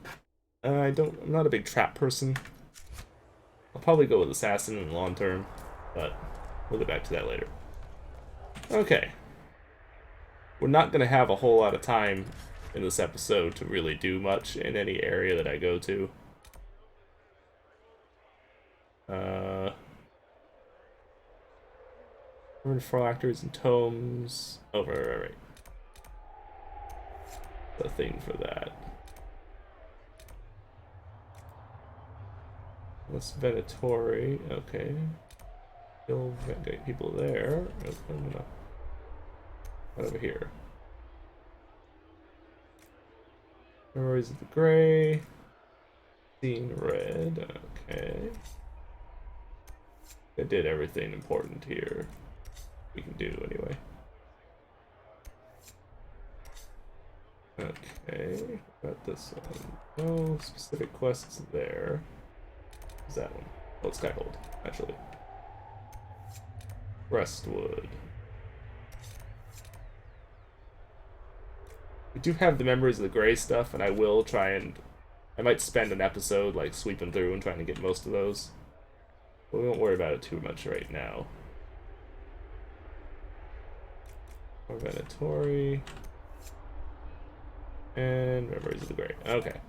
I'm not a big trap person. I'll probably go with Assassin in the long term, but we'll get back to that later. Okay. We're not going to have a whole lot of time in this episode to really do much in any area that I go to. Phylacteries and tomes. Oh, right. The thing for that. This Venatori, okay. Still get people there. No. Right over here. Memories of the Gray. Scene red, okay. I did everything important here. We can do anyway. Okay, got this one. No specific quests there. What's that one? Oh, it's Skyhold, actually. Restwood. We do have the Memories of the Gray stuff, and I will try and... I might spend an episode, like, sweeping through and trying to get most of those. But we won't worry about it too much right now. More Venatori. And Memories of the Gray. Okay.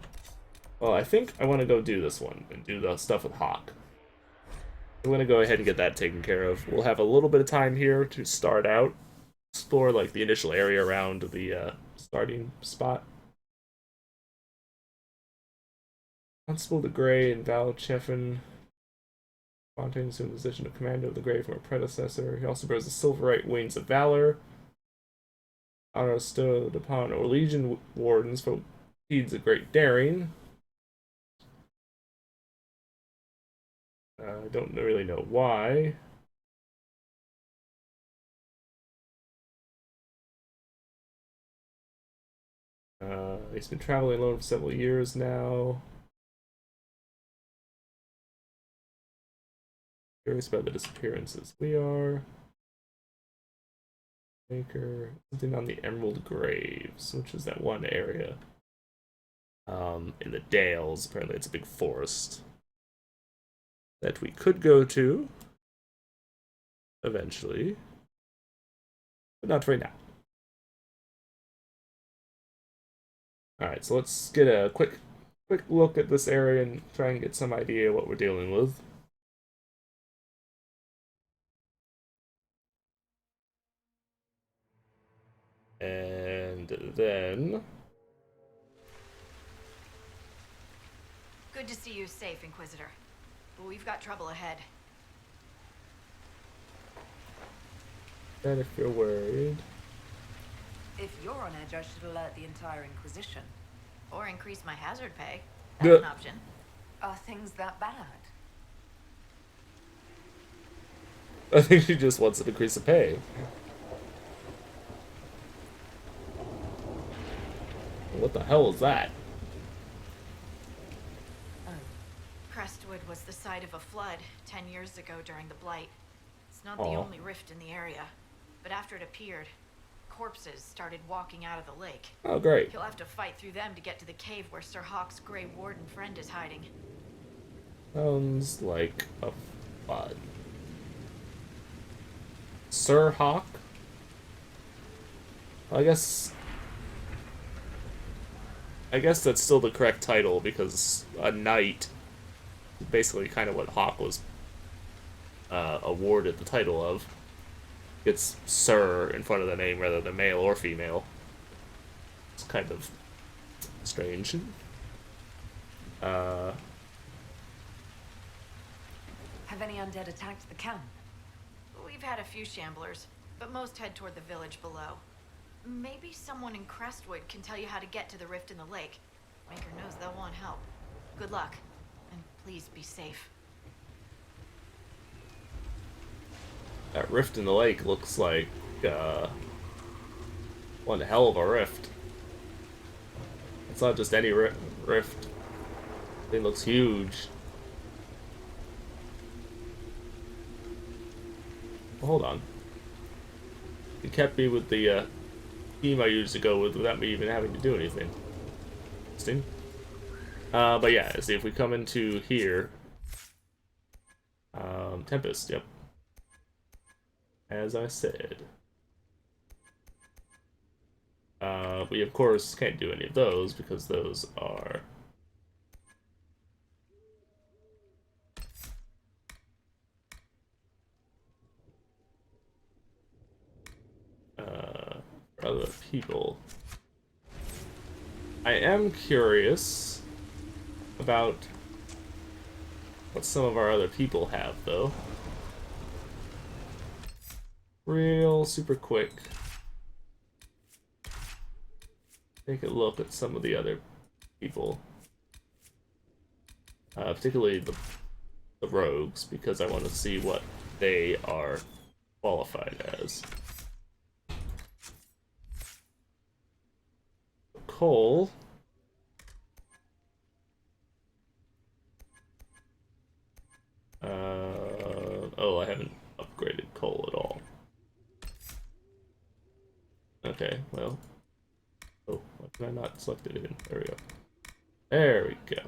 Well, I think I want to go do this one and do the stuff with Hawk. I'm going to go ahead and get that taken care of. We'll have a little bit of time here to start out. Explore, like, the initial area around the starting spot. Constable the Grey and Val Cheffin. Fontaine assumed the position of commander of the Grey from her predecessor. He also bears the Silverite Wings of Valor. Honor bestowed upon our Legion Wardens for deeds of great daring. I don't really know why. He's been traveling alone for several years now. Curious about the disappearances. We are. Maker. Something on the Emerald Graves, which is that one area. In the Dales. Apparently it's a big forest that we could go to eventually, but not right now. Alright, so let's get a quick look at this area and try and get some idea what we're dealing with. And then... Good to see you safe, Inquisitor. But we've got trouble ahead. And if you're worried... If you're on edge, I should alert the entire Inquisition. Or increase my hazard pay. Yeah. That's an option. Are things that bad? I think she just wants to increase the pay. What the hell is that? Crestwood was the site of a flood 10 years ago during the Blight. It's not the Aw. only rift in the area, but after it appeared, corpses started walking out of the lake. Oh, great. You'll have to fight through them to get to the cave where Sir Hawk's Grey Warden friend is hiding. Sounds like a fun. Sir Hawk? I guess that's still the correct title because a knight is basically kind of what Hawk was awarded the title of. It's Sir in front of the name rather than male or female. It's kind of strange. Have any undead attacked the camp? We've had a few shamblers, but most head toward the village below. Maybe someone in Crestwood can tell you how to get to the rift in the lake. Maker knows they'll want help. Good luck, and please be safe. That rift in the lake looks like one hell of a rift. It's not just any rift. It looks huge. Well, hold on. It kept me with the team I usually go with without me even having to do anything. Interesting. But yeah, see if we come into here. Tempest, yep. As I said. We of course can't do any of those because those are for other people. I am curious about what some of our other people have, though. Real super quick. Take a look at some of the other people. Particularly the rogues, because I want to see what they are qualified as. Cole. Oh, I haven't upgraded Cole at all. Okay, well. Oh, why can I not select it again? There we go. There we go.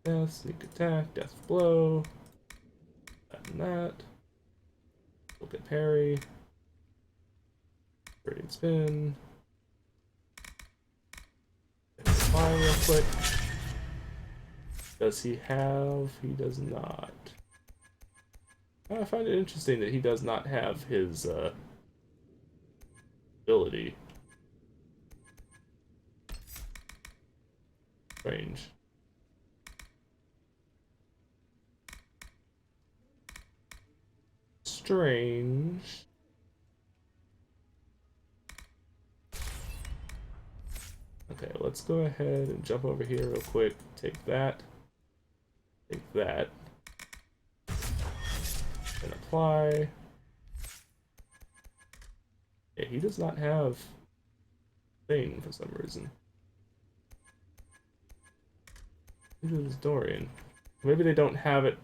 Death, sneak attack, death blow. That and that. Look at parry. Radiant spin. Fly real quick. Does he have? He does not. I find it interesting that he does not have his ability. Strange. Strange. Okay, let's go ahead and jump over here real quick. Take that. Take that. And apply. Yeah, he does not have thing for some reason. Who is Dorian? Maybe they don't have it.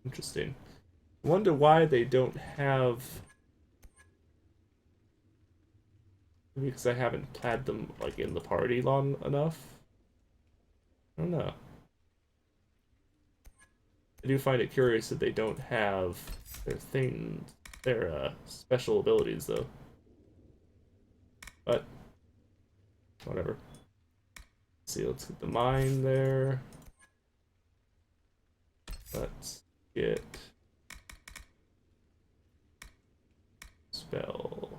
Interesting. I wonder why they don't have. Maybe because I haven't had them like in the party long enough. I don't know. I do find it curious that they don't have their things, their special abilities though. But whatever. Let's see, let's get the mine there. Let's get spell.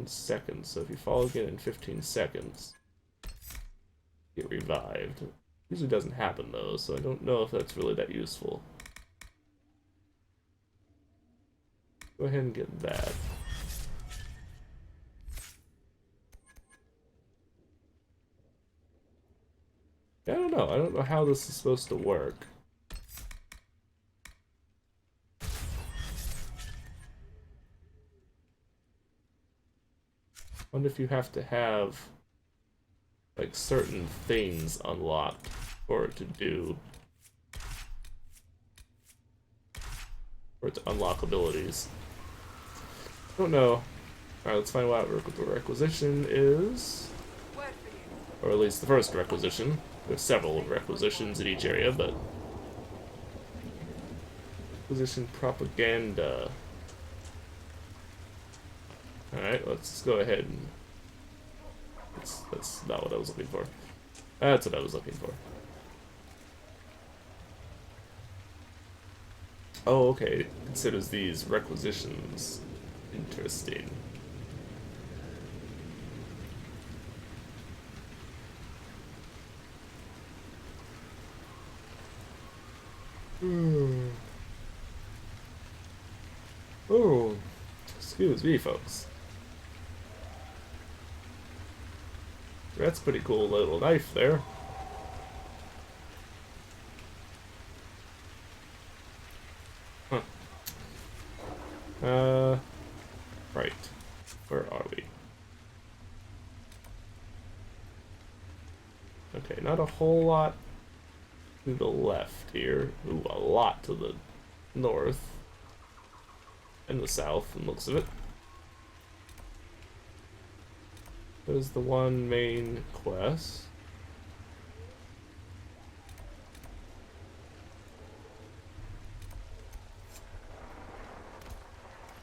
Seconds. So if you fall again in 15 seconds, get revived. Usually doesn't happen though, so I don't know if that's really that useful. Go ahead and get that. I don't know. I don't know how this is supposed to work. I wonder if you have to have like certain things unlocked for it to do, for it to unlock abilities. I don't know. Alright, let's find out what the requisition is. Or at least the first requisition. There's several requisitions in each area, but requisition propaganda. Alright, let's go ahead and... That's not what I was looking for. That's what I was looking for. Oh, okay. It considers these requisitions. Interesting. Oh, excuse me, folks. That's a pretty cool little knife there. Huh. Where are we? Okay, not a whole lot to the left here. Ooh, a lot to the north. And the south, from the looks of it. There's the one main quest.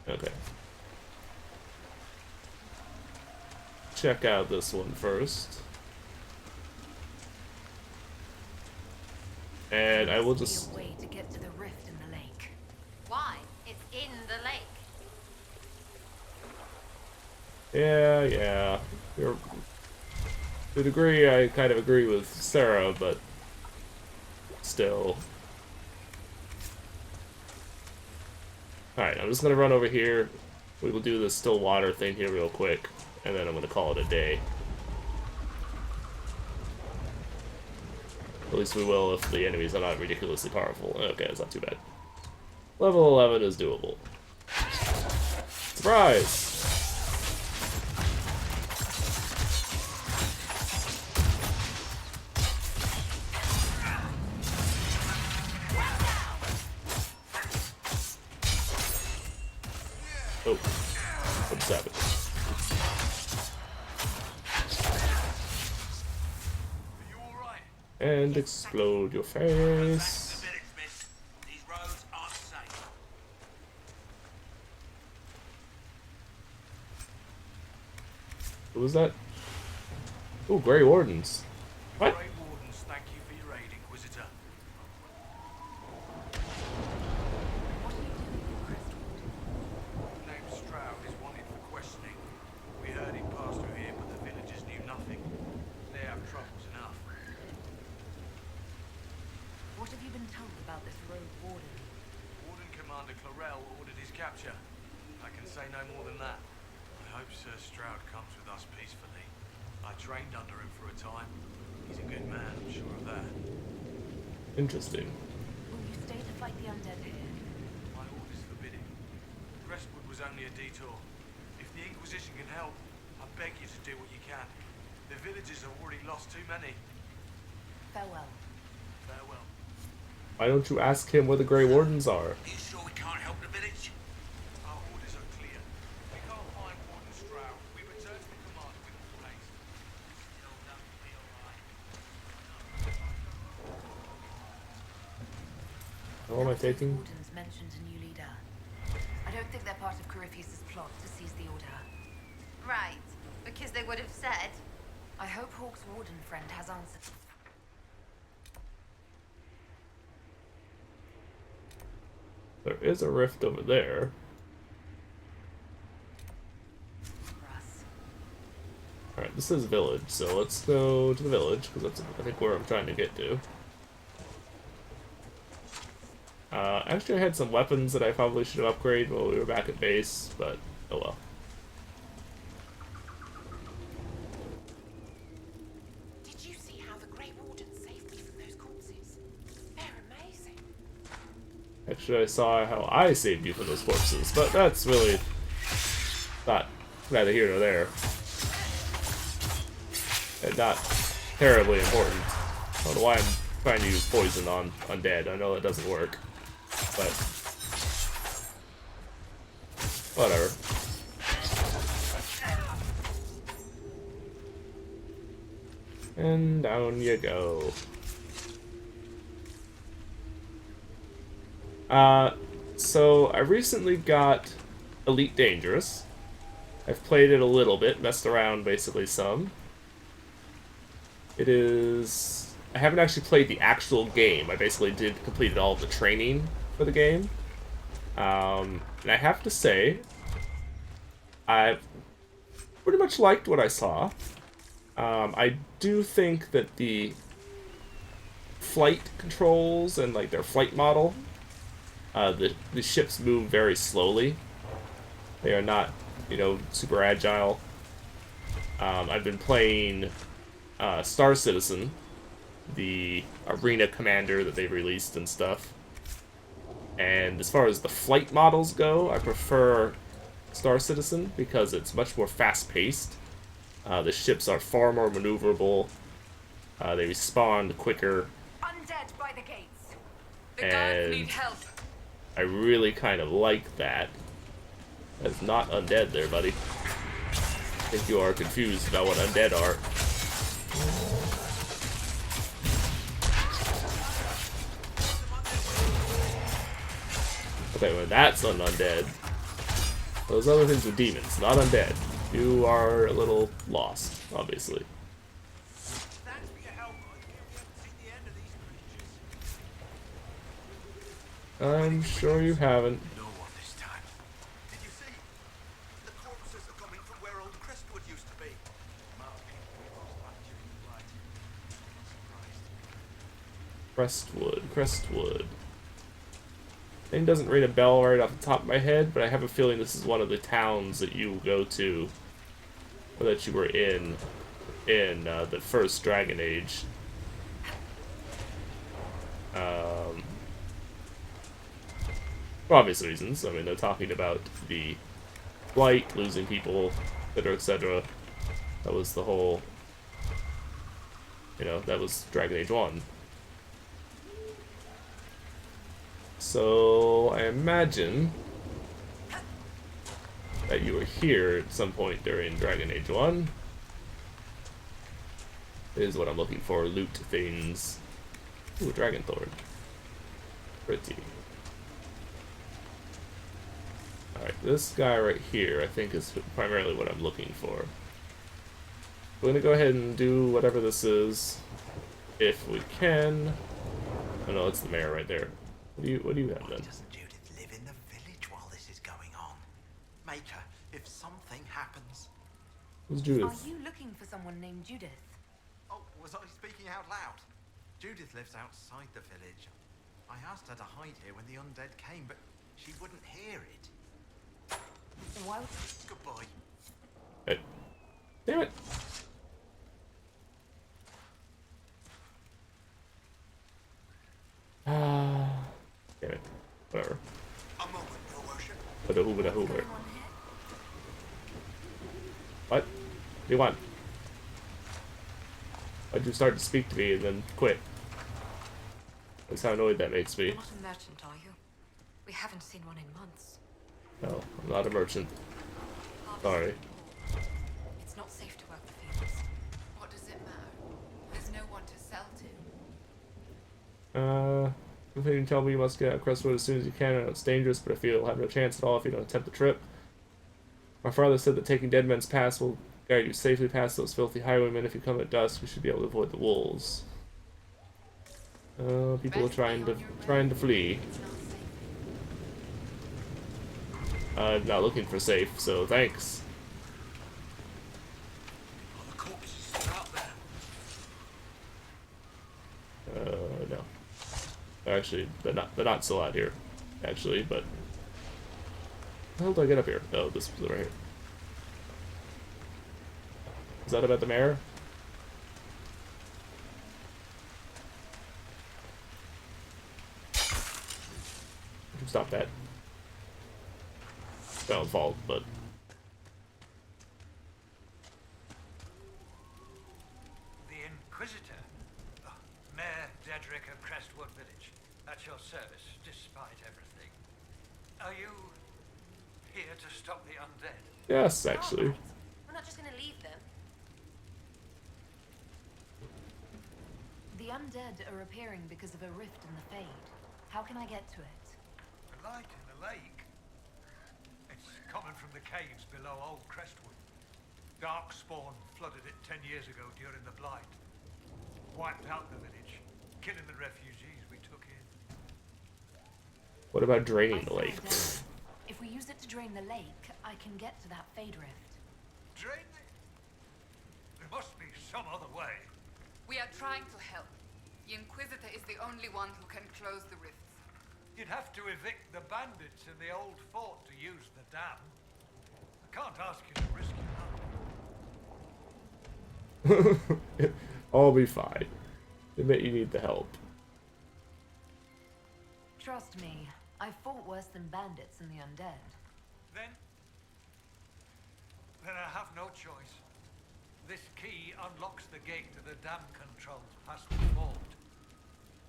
Okay. Check out this one first. And I will just... Way to get to the rift in the lake. Why? It's in the lake. Yeah. To a degree, I kind of agree with Sarah, but still. Alright, I'm just gonna run over here. We will do the still water thing here real quick, and then I'm gonna call it a day. At least we will if the enemies are not ridiculously powerful. Okay, it's not too bad. Level 11 is doable. Surprise! Oh, what's happening? And explode your face. What was that? Oh, Grey Wardens. What? Grey Wardens, thank you for your aid, Inquisitor. Named Stroud is wanted for questioning. We heard him pass through here, but the villagers knew nothing. They have troubles enough. What have you been told about this rogue warden? Warden Commander Clarel ordered his capture. I can say no more than that. I hope Sir Stroud comes with us peacefully. I trained under him for a time. He's a good man, I'm sure of that. Interesting. Will you stay to fight the undead here? My orders forbid it. Crestwood was only a detour. If the Inquisition can help, I beg you to do what you can. The villagers have already lost too many. Farewell. Farewell. Why don't you ask him where the Grey Wardens are? Are you sure we can't help the village? Our orders are clear. We can't find Warden Stroud. We return to the command with all haste. Still done me alright. How am I taking? Wardens mentioned a new leader. I don't think they're part of Corypheus' plot to seize the Order. Right, because they would have said. I hope Hawk's warden friend has answers. There is a rift over there. Alright, this is village, so let's go to the village, because that's, I think, where I'm trying to get to. Actually, I had some weapons that I probably should have upgraded while we were back at base, but oh well. Did you see how the Grey Warden saved me from those corpses? They're amazing. Actually, I saw how I saved you from those corpses, but that's really not neither here nor there. And not terribly important. I don't know why I'm trying to use poison on undead. I know that doesn't work, but whatever. And down you go. So I recently got Elite Dangerous. I've played it a little bit, messed around basically some. It is... I haven't actually played the actual game. I basically completed all of the training for the game. And I have to say, I pretty much liked what I saw. I do think that the flight controls and like their flight model, the ships move very slowly. They are not, you know, super agile. I've been playing Star Citizen, the arena commander that they've released and stuff. And as far as the flight models go, I prefer Star Citizen because it's much more fast-paced. The ships are far more maneuverable. They respond quicker. Undead by the gates. The guards need help. I really kind of like that. That's not undead there, buddy. I think you are confused about what undead are. Okay, well that's an undead. Those other things are demons, not undead. You are a little lost, obviously. Thanks for your help. I hear we haven't seen the end of these creatures. I'm sure you haven't. No one this time. Did you see? The corpses are coming from where old Crestwood used to be. Crestwood. Name doesn't ring a bell right off the top of my head, but I have a feeling this is one of the towns that you go to, or that you were in the first Dragon Age. For obvious reasons. I mean, they're talking about the Blight, losing people, etc., etc. That was the whole, that was Dragon Age 1. So, I imagine that you were here at some point during Dragon Age 1. Is what I'm looking for. Loot things. Ooh, Dragon Thorn. Pretty. Alright, this guy right here, I think, is primarily what I'm looking for. We're gonna go ahead and do whatever this is, if we can. Oh no, it's the mayor right there. What do you have then? Why doesn't Judith live in the village while this is going on? Make her, if something happens. Who's Judith? Are you looking for someone named Judith? Oh, was I speaking out loud? Judith lives outside the village. I asked her to hide here when the undead came, but she wouldn't hear it. Well, Goodbye. Hey. Damn it! Damn it. Whatever. A moment, your worship. What? What do you want? Why'd you start to speak to me and then quit? That's how annoyed that makes me. You're not a merchant, are you? We haven't seen one in months. No, I'm not a merchant. Sorry. It's not safe to work the fields. What does it matter? There's no one to sell to. If you can tell me you must get out of Crestwood as soon as you can. I know it's dangerous, but I feel you'll have no chance at all if you don't attempt the trip. My father said that taking Dead Men's Pass will guide you safely past those filthy highwaymen. If you come at dusk, you should be able to avoid the wolves. People are trying to flee. I'm not looking for safe, so thanks. Are the corpses still out there? No. Actually, they're not still out here. Actually, but how do I get up here? Oh, this was right here. Is that about the mayor? Stop that. That was fault, but The Inquisitor. Oh, Mayor Dedrick of Crestwood Village. At your service, despite everything. Are you here to stop the undead? yes, actually. We're not just gonna leave them. the undead are appearing because of a rift in the Fade. How can I get to it? A light in the lake. It's coming from the caves below Old Crestwood. Darkspawn flooded it 10 years ago during the Blight. Wiped out the village, killing the refugees we took in. What about draining the lake? If we use it to drain the lake, I can get to that Fade rift. Drain it? There must be some other way. We are trying to help. The Inquisitor is the only one who can close the rifts. You'd have to evict the bandits in the old fort to use the dam. I can't ask you to risk your life. I'll be fine. Admit you need the help. Trust me, I fought worse than bandits and the undead. Then choice. This key unlocks the gate to the dam controls past the fort.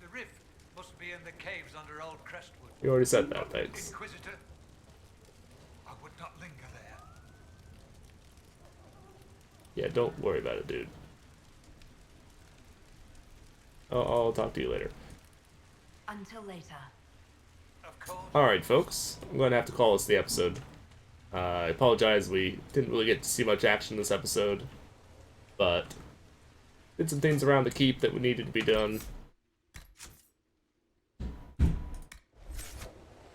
The rift must be in the caves under Old Crestwood. You already said that, thanks. Inquisitor, I would not linger there. Yeah, don't worry about it, dude. I'll talk to you later. Until later. Of course. Alright, folks. I'm going to have to call this the episode. I apologize, we didn't really get to see much action this episode. But did some things around the keep that needed to be done.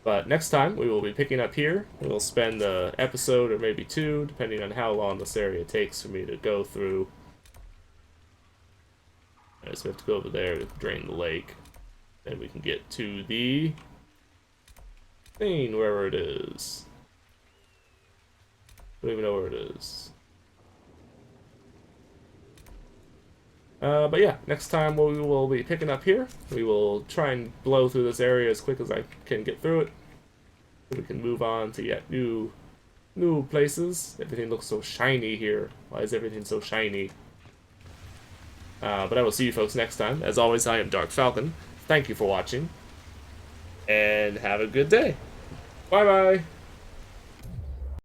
But next time, we will be picking up here. We'll spend an episode or maybe two, depending on how long this area takes for me to go through. Alright, so we have to go over there to drain the lake. Then we can get to the thing, wherever it is. I don't even know where it is. But yeah, next time we will be picking up here. We will try and blow through this area as quick as I can get through it. So we can move on to yet new places. Everything looks so shiny here. Why is everything so shiny? But I will see you folks next time. As always, I am Dark Falcon. Thank you for watching. And have a good day. Bye-bye.